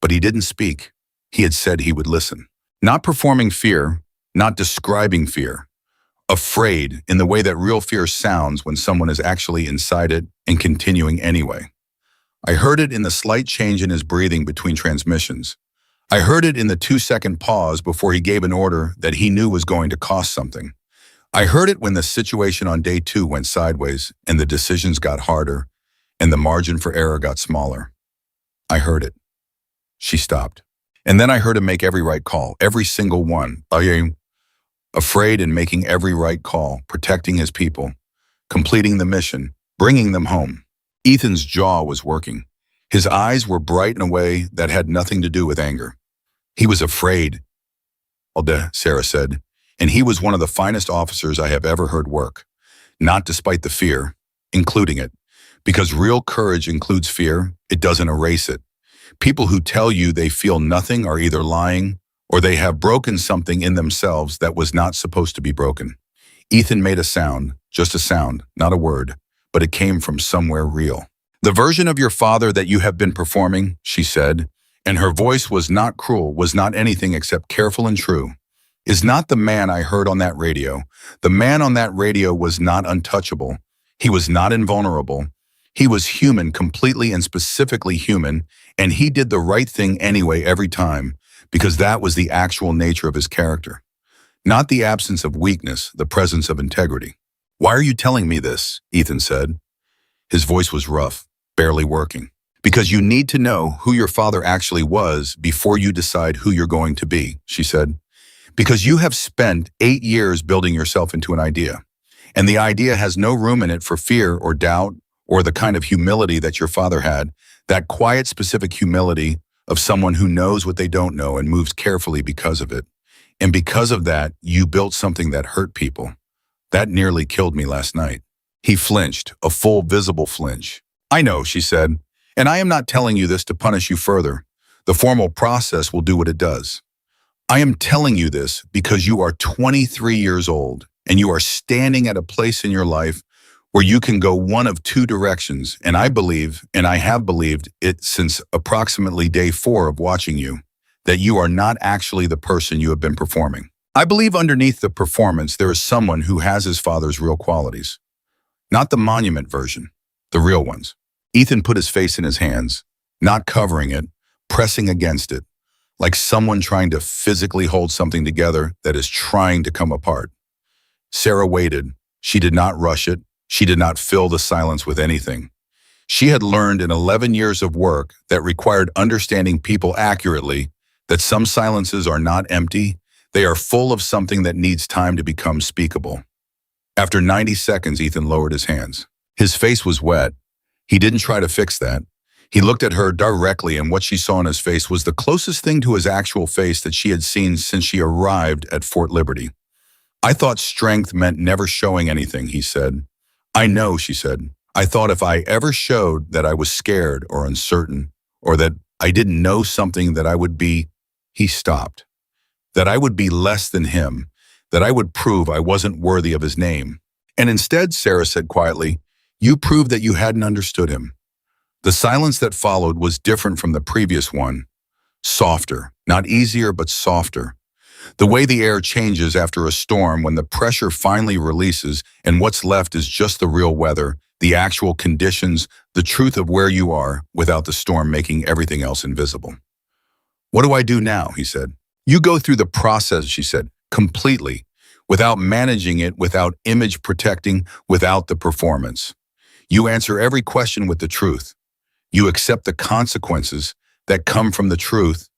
But he didn't speak. He had said he would listen. Not performing fear, not describing fear. Afraid in the way that real fear sounds when someone is actually inside it and continuing anyway. I heard it in the slight change in his breathing between transmissions. I heard it in the 2-second pause before he gave an order that he knew was going to cost something. I heard it when the situation on day 2 went sideways and the decisions got harder and the margin for error got smaller. I heard it." She stopped. "And then I heard him make every right call, every single one. Afraid and making every right call, protecting his people, completing the mission, bringing them home." Ethan's jaw was working. His eyes were bright in a way that had nothing to do with anger. "He was afraid," Sarah said, "and he was one of the finest officers I have ever heard work. Not despite the fear, including it. Because real courage includes fear, it doesn't erase it. People who tell you they feel nothing are either lying or they have broken something in themselves that was not supposed to be broken. Ethan made a sound, just a sound, not a word, but it came from somewhere real. The version of your father that you have been performing, she said, and her voice was not cruel, was not anything except careful and true, is not the man I heard on that radio. The man on that radio was not untouchable. He was not invulnerable. He was human, completely and specifically human, and he did the right thing anyway every time, because that was the actual nature of his character. Not the absence of weakness, the presence of integrity. Why are you telling me this? Ethan said. His voice was rough, barely working. Because you need to know who your father actually was before you decide who you're going to be, she said. Because you have spent 8 years building yourself into an idea, and the idea has no room in it for fear or doubt or the kind of humility that your father had, that quiet, specific humility of someone who knows what they don't know and moves carefully because of it. And because of that, you built something that hurt people. That nearly killed me last night. He flinched, a full, visible flinch. I know, she said, and I am not telling you this to punish you further. The formal process will do what it does. I am telling you this because you are 23 years old and you are standing at a place in your life where you can go one of two directions, and I believe, and I have believed it since approximately day 4 of watching you, that you are not actually the person you have been performing. I believe underneath the performance there is someone who has his father's real qualities. Not the monument version, the real ones. Ethan put his face in his hands, not covering it, pressing against it, like someone trying to physically hold something together that is trying to come apart. Sarah waited. She did not rush it. She did not fill the silence with anything. She had learned in 11 years of work that required understanding people accurately that some silences are not empty, they are full of something that needs time to become speakable. After 90 seconds, Ethan lowered his hands. His face was wet. He didn't try to fix that. He looked at her directly, and what she saw in his face was the closest thing to his actual face that she had seen since she arrived at Fort Liberty. I thought strength meant never showing anything, he said. I know, she said. I thought if I ever showed that I was scared or uncertain, or that I didn't know something, that I would be, he stopped, that I would be less than him, that I would prove I wasn't worthy of his name. And instead, Sarah said quietly, you proved that you hadn't understood him. The silence that followed was different from the previous one, softer, not easier, but softer. The way the air changes after a storm when the pressure finally releases and what's left is just the real weather, the actual conditions, the truth of where you are without the storm making everything else invisible. What do I do now? He said. You go through the process, she said, completely, without managing it, without image protecting, without the performance. You answer every question with the truth. You accept the consequences that come from the truth,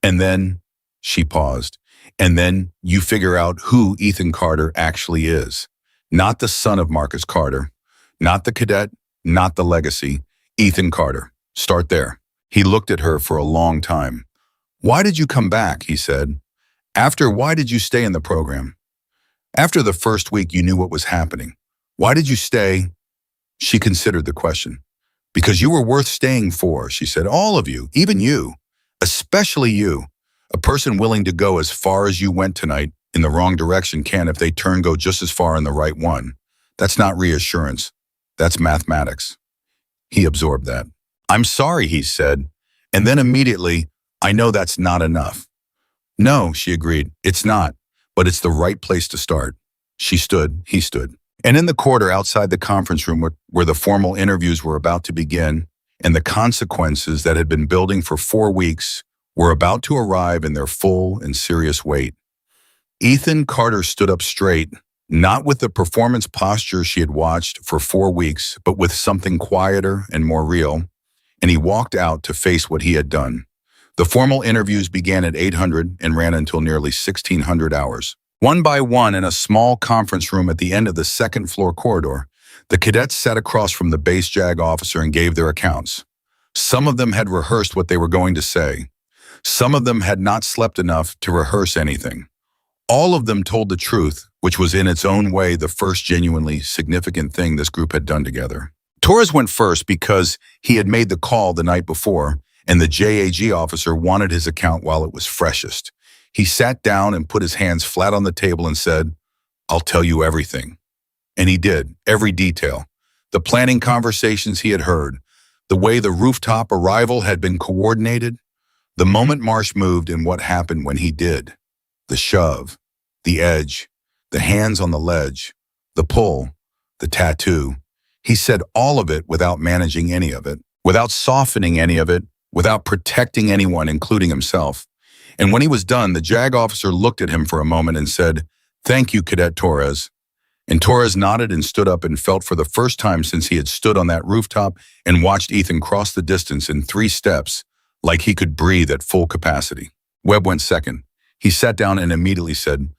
and then, she paused, and then you figure out who Ethan Carter actually is. Not the son of Marcus Carter, not the cadet, not the legacy, Ethan Carter. Start there. He looked at her for a long time. Why did you come back? He said. Why did you stay in the program? After the first week you knew what was happening. Why did you stay? She considered the question. Because you were worth staying for, she said. All of you, even you, especially you. A person willing to go as far as you went tonight in the wrong direction can, if they turn, go just as far in the right one. That's not reassurance. That's mathematics. He absorbed that. I'm sorry, he said. And then immediately, I know that's not enough. No, she agreed. It's not, but it's the right place to start. She stood, he stood. And in the corridor outside the conference room where the formal interviews were about to begin and the consequences that had been building for 4 weeks were about to arrive in their full and serious weight. Ethan Carter stood up straight, not with the performance posture she had watched for 4 weeks, but with something quieter and more real, and he walked out to face what he had done. The formal interviews began at 800 and ran until nearly 1600 hours. One by one, in a small conference room at the end of the second floor corridor, the cadets sat across from the base JAG officer and gave their accounts. Some of them had rehearsed what they were going to say. Some of them had not slept enough to rehearse anything. All of them told the truth, which was in its own way the first genuinely significant thing this group had done together. Torres went first because he had made the call the night before, and the JAG officer wanted his account while it was freshest. He sat down and put his hands flat on the table and said, "I'll tell you everything." And he did, every detail. The planning conversations he had heard, the way the rooftop arrival had been coordinated, the moment Marsh moved and what happened when he did. The shove, the edge, the hands on the ledge, the pull, the tattoo. He said all of it without managing any of it, without softening any of it, without protecting anyone, including himself. And when he was done, the JAG officer looked at him for a moment and said, "Thank you, Cadet Torres." And Torres nodded and stood up and felt for the first time since he had stood on that rooftop and watched Ethan cross the distance in 3 steps, like he could breathe at full capacity. Webb went second. He sat down and immediately said,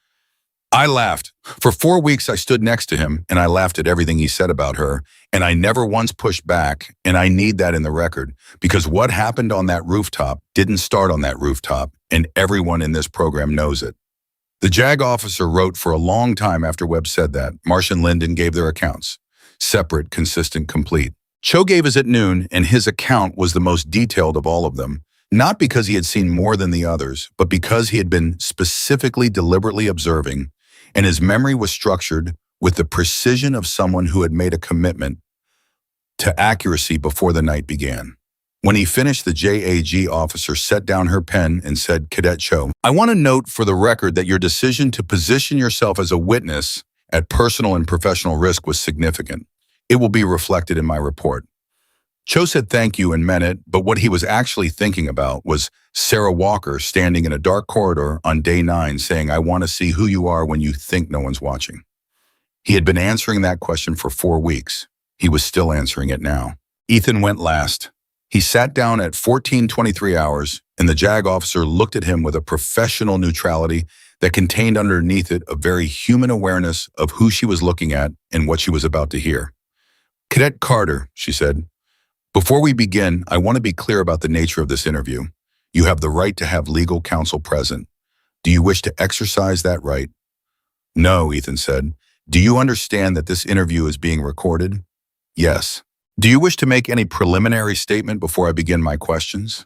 "I laughed. For 4 weeks I stood next to him and I laughed at everything he said about her, and I never once pushed back, and I need that in the record, because what happened on that rooftop didn't start on that rooftop, and everyone in this program knows it." The JAG officer wrote for a long time after Webb said that. Marsh and Linden gave their accounts. Separate, consistent, complete. Cho gave his at noon, and his account was the most detailed of all of them, not because he had seen more than the others, but because he had been specifically, deliberately observing, and his memory was structured with the precision of someone who had made a commitment to accuracy before the night began. When he finished, the JAG officer set down her pen and said, "Cadet Cho, I want to note for the record that your decision to position yourself as a witness at personal and professional risk was significant. It will be reflected in my report." Cho said thank you and meant it, but what he was actually thinking about was Sarah Walker standing in a dark corridor on day 9 saying, "I want to see who you are when you think no one's watching." He had been answering that question for 4 weeks. He was still answering it now. Ethan went last. He sat down at 14:23 hours, and the JAG officer looked at him with a professional neutrality that contained underneath it a very human awareness of who she was looking at and what she was about to hear. "Cadet Carter," she said, "before we begin, I want to be clear about the nature of this interview. You have the right to have legal counsel present. Do you wish to exercise that right?" "No," Ethan said. "Do you understand that this interview is being recorded?" "Yes." "Do you wish to make any preliminary statement before I begin my questions?"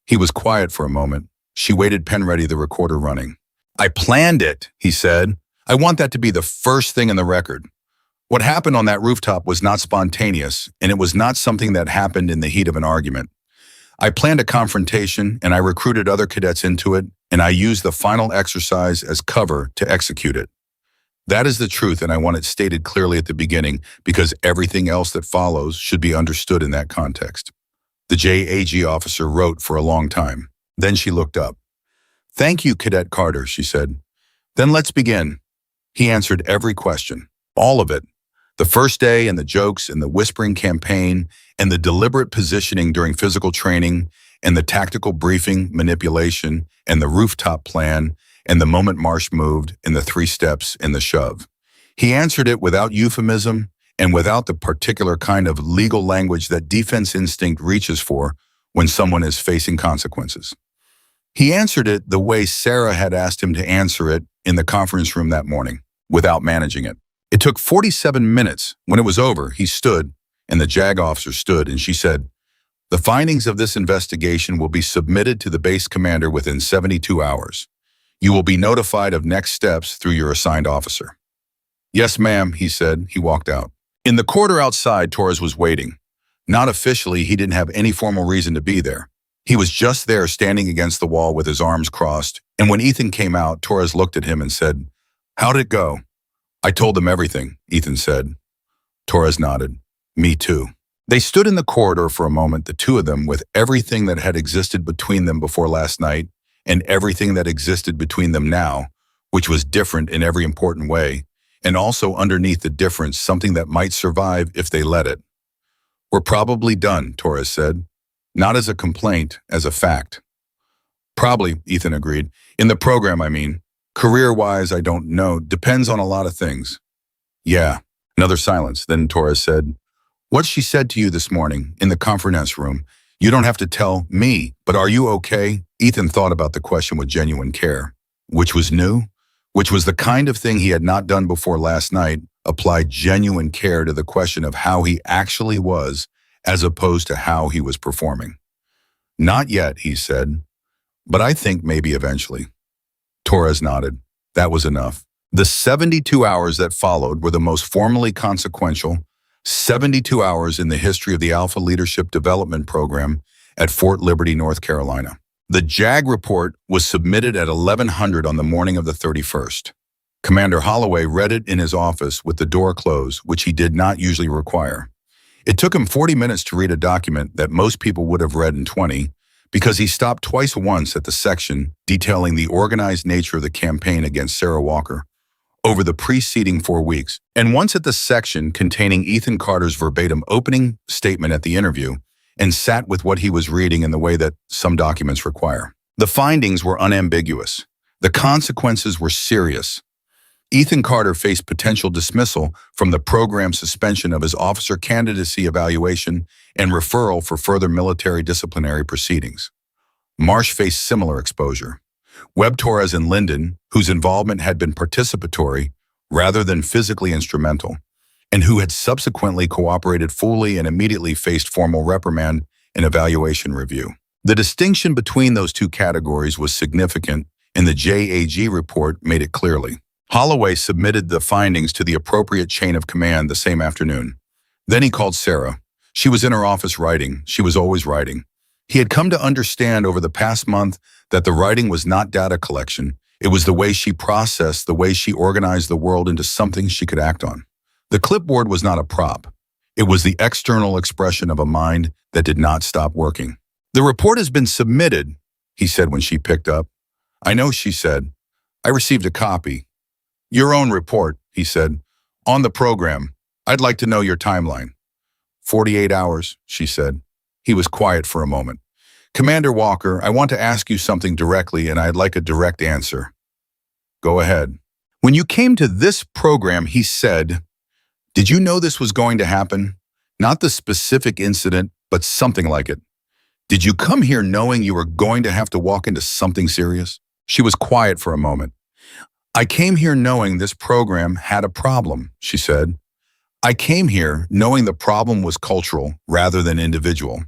He was quiet for a moment. She waited, pen ready, the recorder running. "I planned it," he said. "I want that to be the first thing in the record. What happened on that rooftop was not spontaneous, and it was not something that happened in the heat of an argument. I planned a confrontation, and I recruited other cadets into it, and I used the final exercise as cover to execute it. That is the truth, and I want it stated clearly at the beginning, because everything else that follows should be understood in that context." The JAG officer wrote for a long time. Then she looked up. "Thank you, Cadet Carter," she said. "Then let's begin." He answered every question, all of it. The first day and the jokes and the whispering campaign and the deliberate positioning during physical training and the tactical briefing, manipulation, and the rooftop plan, and the moment Marsh moved, and the 3 steps and the shove. He answered it without euphemism and without the particular kind of legal language that defense instinct reaches for when someone is facing consequences. He answered it the way Sarah had asked him to answer it in the conference room that morning, without managing it. It took 47 minutes. When it was over, he stood, and the JAG officer stood, and she said, "The findings of this investigation will be submitted to the base commander within 72 hours. You will be notified of next steps through your assigned officer." "Yes, ma'am," he said. He walked out. In the corridor outside, Torres was waiting. Not officially, he didn't have any formal reason to be there. He was just there standing against the wall with his arms crossed, and when Ethan came out, Torres looked at him and said, "How'd it go?" "I told them everything," Ethan said. Torres nodded. "Me too." They stood in the corridor for a moment, the two of them, with everything that had existed between them before last night and everything that existed between them now, which was different in every important way, and also underneath the difference, something that might survive if they let it. "We're probably done," Torres said. "Not as a complaint, as a fact." "Probably," Ethan agreed. "In the program, I mean. Career-wise, I don't know. Depends on a lot of things." "Yeah." Another silence. Then Torres said, "What she said to you this morning in the conference room, you don't have to tell me, but are you okay?" Ethan thought about the question with genuine care. Which was new, which was the kind of thing he had not done before last night, applied genuine care to the question of how he actually was, as opposed to how he was performing. "Not yet," he said, "but I think maybe eventually." Torres nodded. That was enough. The 72 hours that followed were the most formally consequential 72 hours in the history of the Alpha Leadership Development Program at Fort Liberty, North Carolina. The JAG report was submitted at 1100 on the morning of the 31st. Commander Holloway read it in his office with the door closed, which he did not usually require. It took him 40 minutes to read a document that most people would have read in 20, because he stopped twice once at the section detailing the organized nature of the campaign against Sarah Walker over the preceding 4 weeks, and once at the section containing Ethan Carter's verbatim opening statement at the interview, and sat with what he was reading in the way that some documents require. The findings were unambiguous. The consequences were serious. Ethan Carter faced potential dismissal from the program, suspension of his officer candidacy evaluation, and referral for further military disciplinary proceedings. Marsh faced similar exposure. Webb, Torres, and Linden, whose involvement had been participatory rather than physically instrumental, and who had subsequently cooperated fully and immediately faced formal reprimand and evaluation review. The distinction between those two categories was significant, and the JAG report made it clearly. Holloway submitted the findings to the appropriate chain of command the same afternoon. Then he called Sarah. She was in her office writing. She was always writing. He had come to understand over the past month that the writing was not data collection. It was the way she processed, the way she organized the world into something she could act on. The clipboard was not a prop. It was the external expression of a mind that did not stop working. "The report has been submitted," he said when she picked up. "I know," she said. "I received a copy." "Your own report," he said. "On the program. I'd like to know your timeline." 48 hours, she said. He was quiet for a moment. "Commander Walker, I want to ask you something directly, and I'd like a direct answer." "Go ahead." "When you came to this program," he said, "did you know this was going to happen? Not the specific incident, but something like it. Did you come here knowing you were going to have to walk into something serious?" She was quiet for a moment. "I came here knowing this program had a problem," she said. "I came here knowing the problem was cultural rather than individual.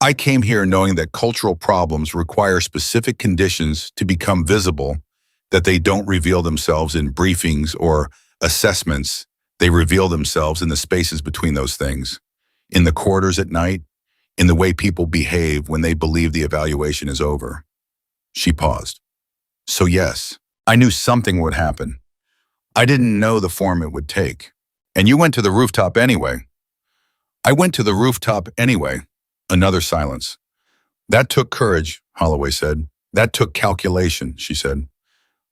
I came here knowing that cultural problems require specific conditions to become visible, that they don't reveal themselves in briefings or assessments. They reveal themselves in the spaces between those things, in the corridors at night, in the way people behave when they believe the evaluation is over." She paused. "So yes, I knew something would happen. I didn't know the form it would take. And you went to the rooftop anyway." "I went to the rooftop anyway." Another silence. "That took courage," Holloway said. "That took calculation," she said.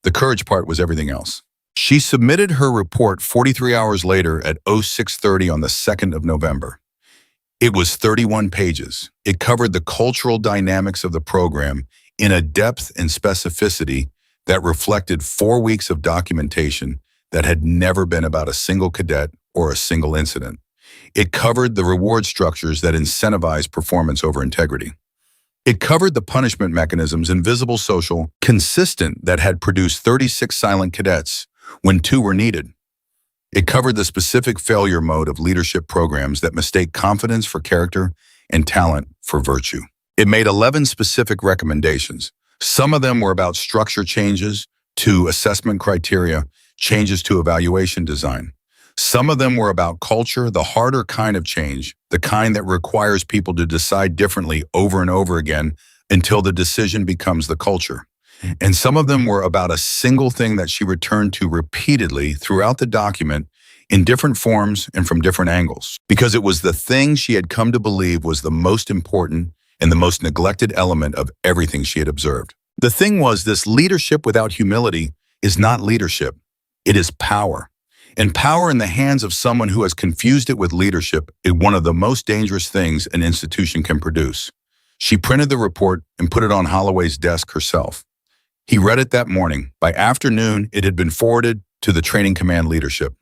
The courage part was everything else. She submitted her report 43 hours later at 06:30 on the 2nd of November. It was 31 pages. It covered the cultural dynamics of the program in a depth and specificity that reflected 4 weeks of documentation that had never been about a single cadet or a single incident. It covered the reward structures that incentivize performance over integrity. It covered the punishment mechanisms and visible social consistent that had produced 36 silent cadets when 2 were needed. It covered the specific failure mode of leadership programs that mistake confidence for character and talent for virtue. It made 11 specific recommendations. Some of them were about structure changes to assessment criteria, changes to evaluation design. Some of them were about culture, the harder kind of change, the kind that requires people to decide differently over and over again until the decision becomes the culture. And some of them were about a single thing that she returned to repeatedly throughout the document in different forms and from different angles, because it was the thing she had come to believe was the most important and the most neglected element of everything she had observed. The thing was, this leadership without humility is not leadership. It is power. And power in the hands of someone who has confused it with leadership is one of the most dangerous things an institution can produce. She printed the report and put it on Holloway's desk herself. He read it that morning. By afternoon, it had been forwarded to the training command leadership.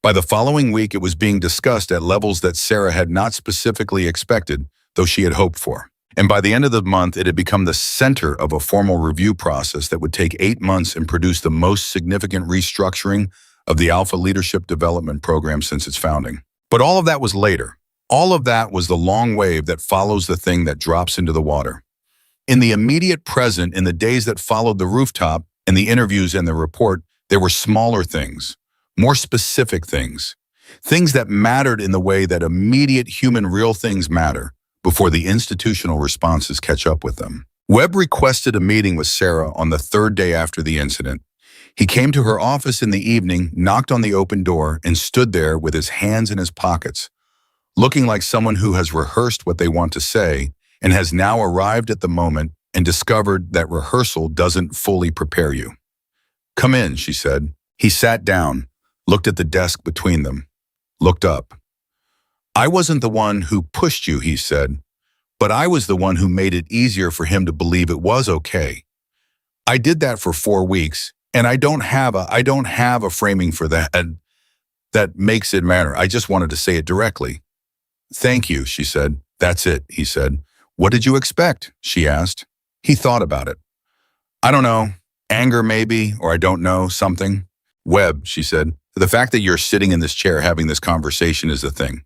By the following week, it was being discussed at levels that Sarah had not specifically expected, though she had hoped for. And by the end of the month, it had become the center of a formal review process that would take 8 months and produce the most significant restructuring of the Alpha Leadership Development Program since its founding. But all of that was later. All of that was the long wave that follows the thing that drops into the water. In the immediate present, in the days that followed the rooftop, In the interviews and the report, there were smaller things, more specific things, things that mattered in the way that immediate human real things matter before the institutional responses catch up with them. Webb requested a meeting with Sarah on the third day after the incident. He came to her office in the evening, knocked on the open door, and stood there with his hands in his pockets, looking like someone who has rehearsed what they want to say and has now arrived at the moment and discovered that rehearsal doesn't fully prepare you. "Come in," she said. He sat down, looked at the desk between them, looked up. "I wasn't the one who pushed you," he said, "but I was the one who made it easier for him to believe it was okay. I did that for 4 weeks, and I don't have a framing for that makes it matter. I just wanted to say it directly." "Thank you," she said. "That's it," he said. "What did you expect?" she asked. He thought about it. "I don't know. Anger maybe, or I don't know, something." "Webb," she said, "the fact that you're sitting in this chair having this conversation is the thing.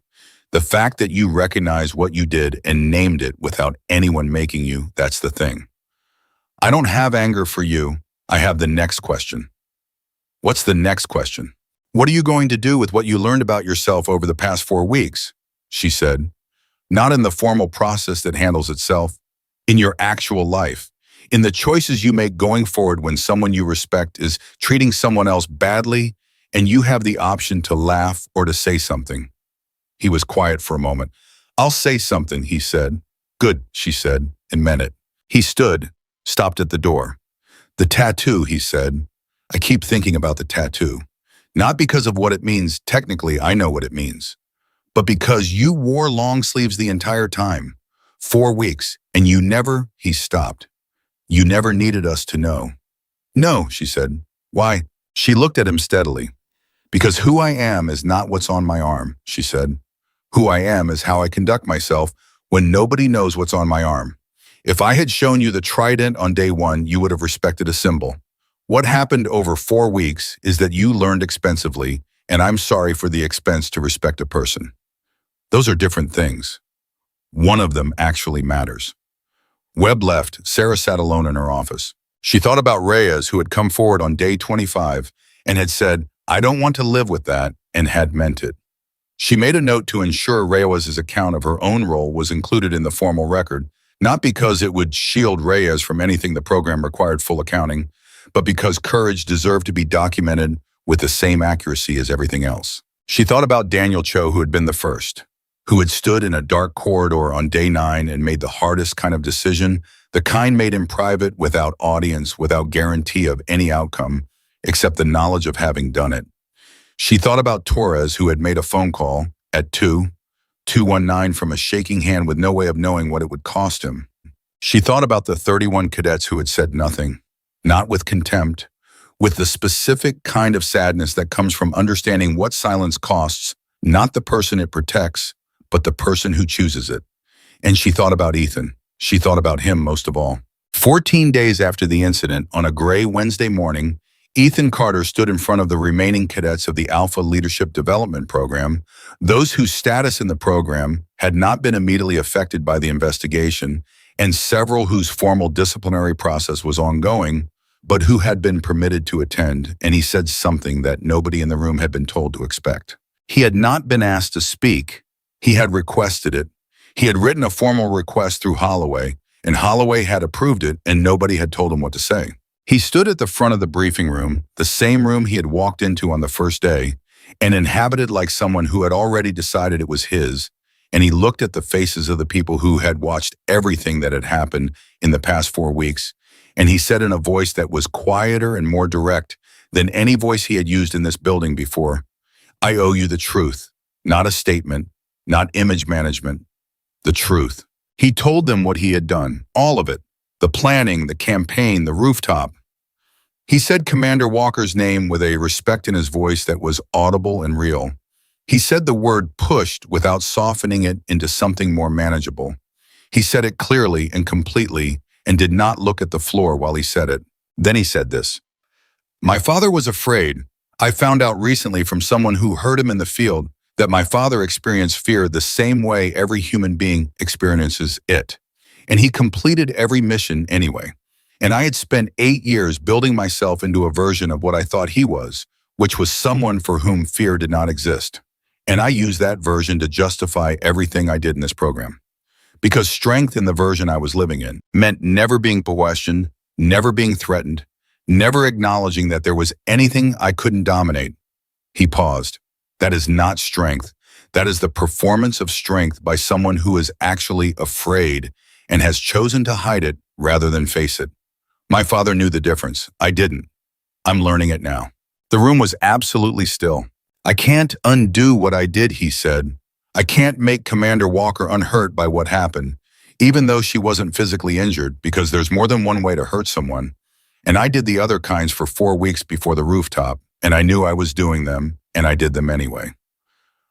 The fact that you recognize what you did and named it without anyone making you, that's the thing. I don't have anger for you. I have the next question." "What's the next question?" "What are you going to do with what you learned about yourself over the past 4 weeks?" she said. "Not in the formal process that handles itself, in your actual life, in the choices you make going forward when someone you respect is treating someone else badly and you have the option to laugh or to say something." He was quiet for a moment. "I'll say something," he said. "Good," she said, and meant it. He stood, stopped at the door. "The tattoo," he said. "I keep thinking about the tattoo. Not because of what it means, technically I know what it means, but because you wore long sleeves the entire time, 4 weeks, and you never," he stopped. "You never needed us to know." "No," she said. "Why?" She looked at him steadily. "Because who I am is not what's on my arm," she said. "Who I am is how I conduct myself when nobody knows what's on my arm. If I had shown you the trident on day 1, you would have respected a symbol. What happened over 4 weeks is that you learned expensively, and I'm sorry for the expense to respect a person. Those are different things. One of them actually matters." Webb left. Sarah sat alone in her office. She thought about Reyes, who had come forward on day 25 and had said, "I don't want to live with that," and had meant it. She made a note to ensure Reyes' account of her own role was included in the formal record, not because it would shield Reyes from anything the program required full accounting, but because courage deserved to be documented with the same accuracy as everything else. She thought about Daniel Cho, who had been the first, who had stood in a dark corridor on day 9 and made the hardest kind of decision, the kind made in private, without audience, without guarantee of any outcome, except the knowledge of having done it. She thought about Torres, who had made a phone call at 2:19 from a shaking hand with no way of knowing what it would cost him. She thought about the 31 cadets who had said nothing, not with contempt, with the specific kind of sadness that comes from understanding what silence costs, not the person it protects, but the person who chooses it. And she thought about Ethan. She thought about him most of all. 14 days after the incident, on a gray Wednesday morning, Ethan Carter stood in front of the remaining cadets of the Alpha Leadership Development Program, those whose status in the program had not been immediately affected by the investigation, and several whose formal disciplinary process was ongoing, but who had been permitted to attend, and he said something that nobody in the room had been told to expect. He had not been asked to speak. He had requested it. He had written a formal request through Holloway, and Holloway had approved it, and nobody had told him what to say. He stood at the front of the briefing room, the same room he had walked into on the first day, and inhabited like someone who had already decided it was his, and he looked at the faces of the people who had watched everything that had happened in the past 4 weeks, and he said in a voice that was quieter and more direct than any voice he had used in this building before, "I owe you the truth, not a statement, not image management, the truth." He told them what he had done, all of it, the planning, the campaign, the rooftop. He said Commander Walker's name with a respect in his voice that was audible and real. He said the word pushed without softening it into something more manageable. He said it clearly and completely and did not look at the floor while he said it. Then he said this: "My father was afraid. I found out recently from someone who heard him in the field that my father experienced fear the same way every human being experiences it. And he completed every mission anyway. And I had spent 8 years building myself into a version of what I thought he was, which was someone for whom fear did not exist. And I used that version to justify everything I did in this program. Because strength in the version I was living in meant never being questioned, never being threatened, never acknowledging that there was anything I couldn't dominate. He paused. That is not strength. That is the performance of strength by someone who is actually afraid and has chosen to hide it rather than face it. My father knew the difference. I didn't. I'm learning it now. The room was absolutely still. I can't undo what I did, he said. I can't make Commander Walker unhurt by what happened, even though she wasn't physically injured, because there's more than one way to hurt someone. And I did the other kinds for 4 weeks before the rooftop, and I knew I was doing them, and I did them anyway.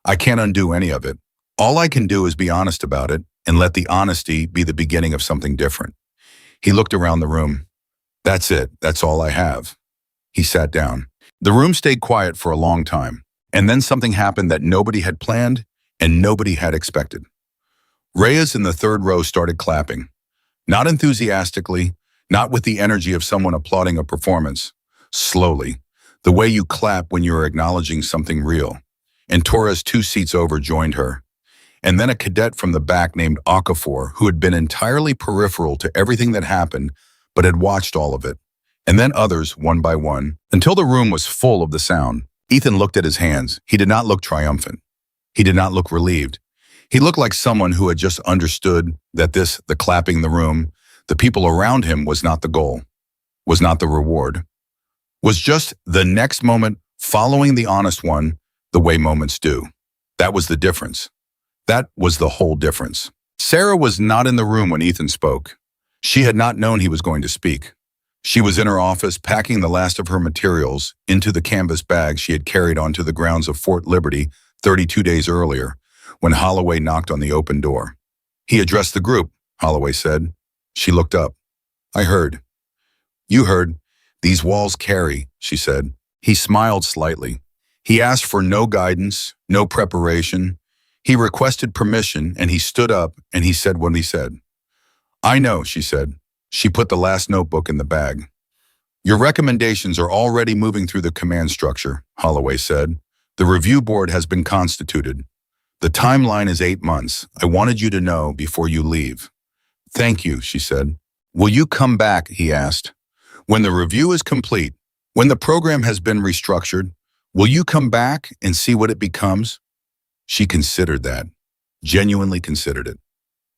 I can't undo any of it. All I can do is be honest about it and let the honesty be the beginning of something different. He looked around the room. That's it. That's all I have. He sat down. The room stayed quiet for a long time, and then something happened that nobody had planned and nobody had expected. Reyes in the third row started clapping. Not enthusiastically, not with the energy of someone applauding a performance. Slowly, the way you clap when you're acknowledging something real. And Torres 2 seats over joined her. And then a cadet from the back named Okafor, who had been entirely peripheral to everything that happened, but had watched all of it. And then others, one by one, until the room was full of the sound. Ethan looked at his hands. He did not look triumphant. He did not look relieved. He looked like someone who had just understood that the clapping the room, the people around him was not the goal, was not the reward, was just the next moment following the honest one the way moments do. That was the difference. That was the whole difference. Sarah was not in the room when Ethan spoke. She had not known he was going to speak. She was in her office packing the last of her materials into the canvas bag she had carried onto the grounds of Fort Liberty 32 days earlier, when Holloway knocked on the open door. He addressed the group, Holloway said. She looked up. I heard. You heard. These walls carry, she said. He smiled slightly. He asked for no guidance, no preparation. He requested permission, and he stood up, and he said what he said. I know, she said. She put the last notebook in the bag. Your recommendations are already moving through the command structure, Holloway said. The review board has been constituted. The timeline is 8 months. I wanted you to know before you leave. Thank you, she said. Will you come back, he asked. When the review is complete, when the program has been restructured, will you come back and see what it becomes? She considered that, genuinely considered it.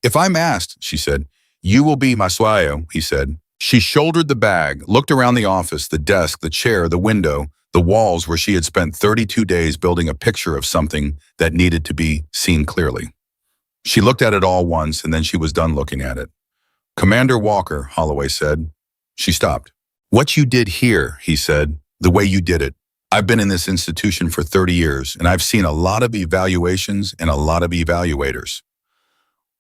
If I'm asked, she said, you will be my suayo, he said. She shouldered the bag, looked around the office, the desk, the chair, the window, the walls where she had spent 32 days building a picture of something that needed to be seen clearly. She looked at it all once, and then she was done looking at it. Commander Walker, Holloway said. She stopped. What you did here, he said, the way you did it. I've been in this institution for 30 years, and I've seen a lot of evaluations and a lot of evaluators.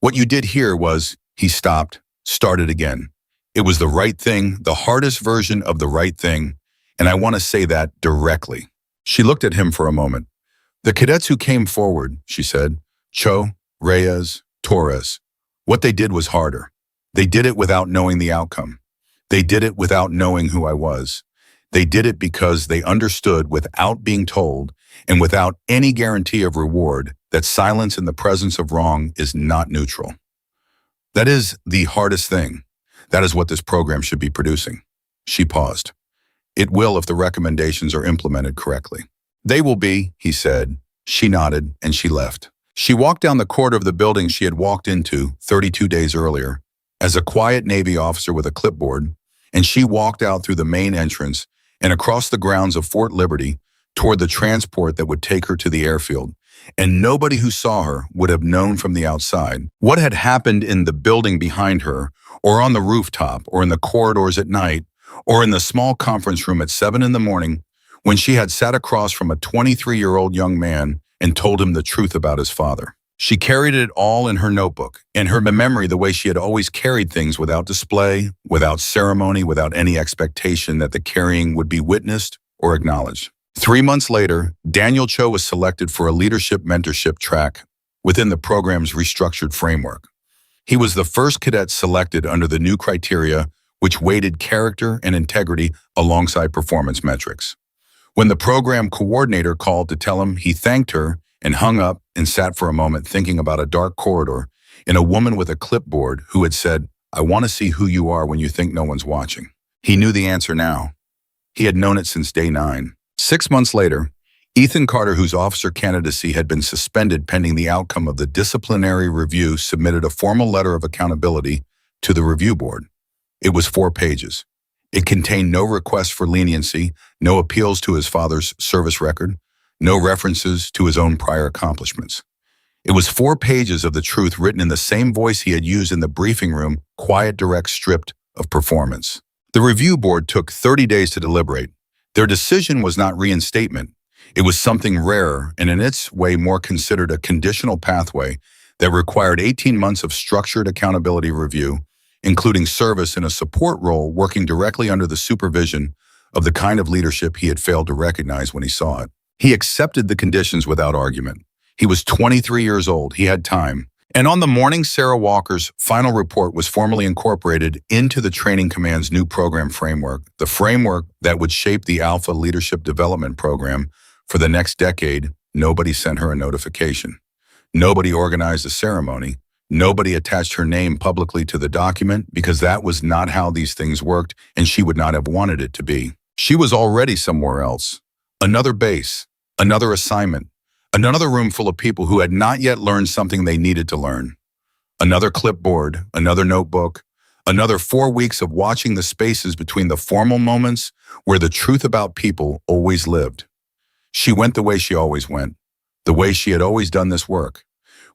What you did here was, he stopped, started again. It was the right thing, the hardest version of the right thing, and I want to say that directly. She looked at him for a moment. The cadets who came forward, she said, Cho, Reyes, Torres, what they did was harder. They did it without knowing the outcome. They did it without knowing who I was. They did it because they understood without being told and without any guarantee of reward that silence in the presence of wrong is not neutral. That is the hardest thing. That is what this program should be producing. She paused. It will if the recommendations are implemented correctly. They will be, he said. She nodded and she left. She walked down the corridor of the building she had walked into 32 days earlier as a quiet Navy officer with a clipboard, and she walked out through the main entrance and across the grounds of Fort Liberty toward the transport that would take her to the airfield. And nobody who saw her would have known from the outside what had happened in the building behind her, or on the rooftop, or in the corridors at night, or in the small conference room at 7 in the morning when she had sat across from a 23-year-old young man and told him the truth about his father. She carried it all in her notebook, in her memory the way she had always carried things without display, without ceremony, without any expectation that the carrying would be witnessed or acknowledged. 3 months later, Daniel Cho was selected for a leadership mentorship track within the program's restructured framework. He was the first cadet selected under the new criteria which weighted character and integrity alongside performance metrics. When the program coordinator called to tell him, he thanked her and hung up and sat for a moment thinking about a dark corridor and a woman with a clipboard who had said, "I want to see who you are when you think no one's watching." He knew the answer now. He had known it since day 9. 6 months later, Ethan Carter, whose officer candidacy had been suspended pending the outcome of the disciplinary review, submitted a formal letter of accountability to the review board. It was 4 pages. It contained no request for leniency, no appeals to his father's service record, no references to his own prior accomplishments. It was 4 pages of the truth written in the same voice he had used in the briefing room, quiet, direct, stripped of performance. The review board took 30 days to deliberate. Their decision was not reinstatement. It was something rarer and in its way more considered a conditional pathway that required 18 months of structured accountability review, including service in a support role working directly under the supervision of the kind of leadership he had failed to recognize when he saw it. He accepted the conditions without argument. He was 23 years old. He had time. And on the morning Sarah Walker's final report was formally incorporated into the Training Command's new program framework, the framework that would shape the Alpha Leadership Development Program for the next decade, nobody sent her a notification. Nobody organized a ceremony. Nobody attached her name publicly to the document because that was not how these things worked and she would not have wanted it to be. She was already somewhere else. Another base, another assignment, another room full of people who had not yet learned something they needed to learn. Another clipboard, another notebook, another 4 weeks of watching the spaces between the formal moments where the truth about people always lived. She went the way she always went, the way she had always done this work.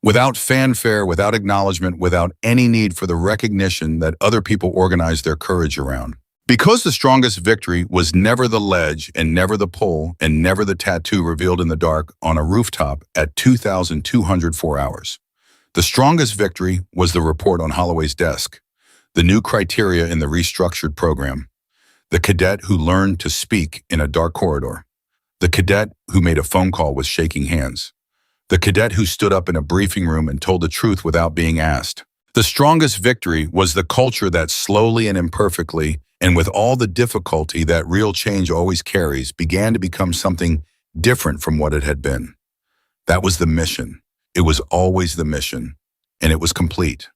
Without fanfare, without acknowledgement, without any need for the recognition that other people organized their courage around. Because the strongest victory was never the ledge and never the pole and never the tattoo revealed in the dark on a rooftop at 2,204 hours. The strongest victory was the report on Holloway's desk, the new criteria in the restructured program, the cadet who learned to speak in a dark corridor, the cadet who made a phone call with shaking hands, the cadet who stood up in a briefing room and told the truth without being asked. The strongest victory was the culture that slowly and imperfectly, and with all the difficulty that real change always carries, began to become something different from what it had been. That was the mission. It was always the mission, and it was complete.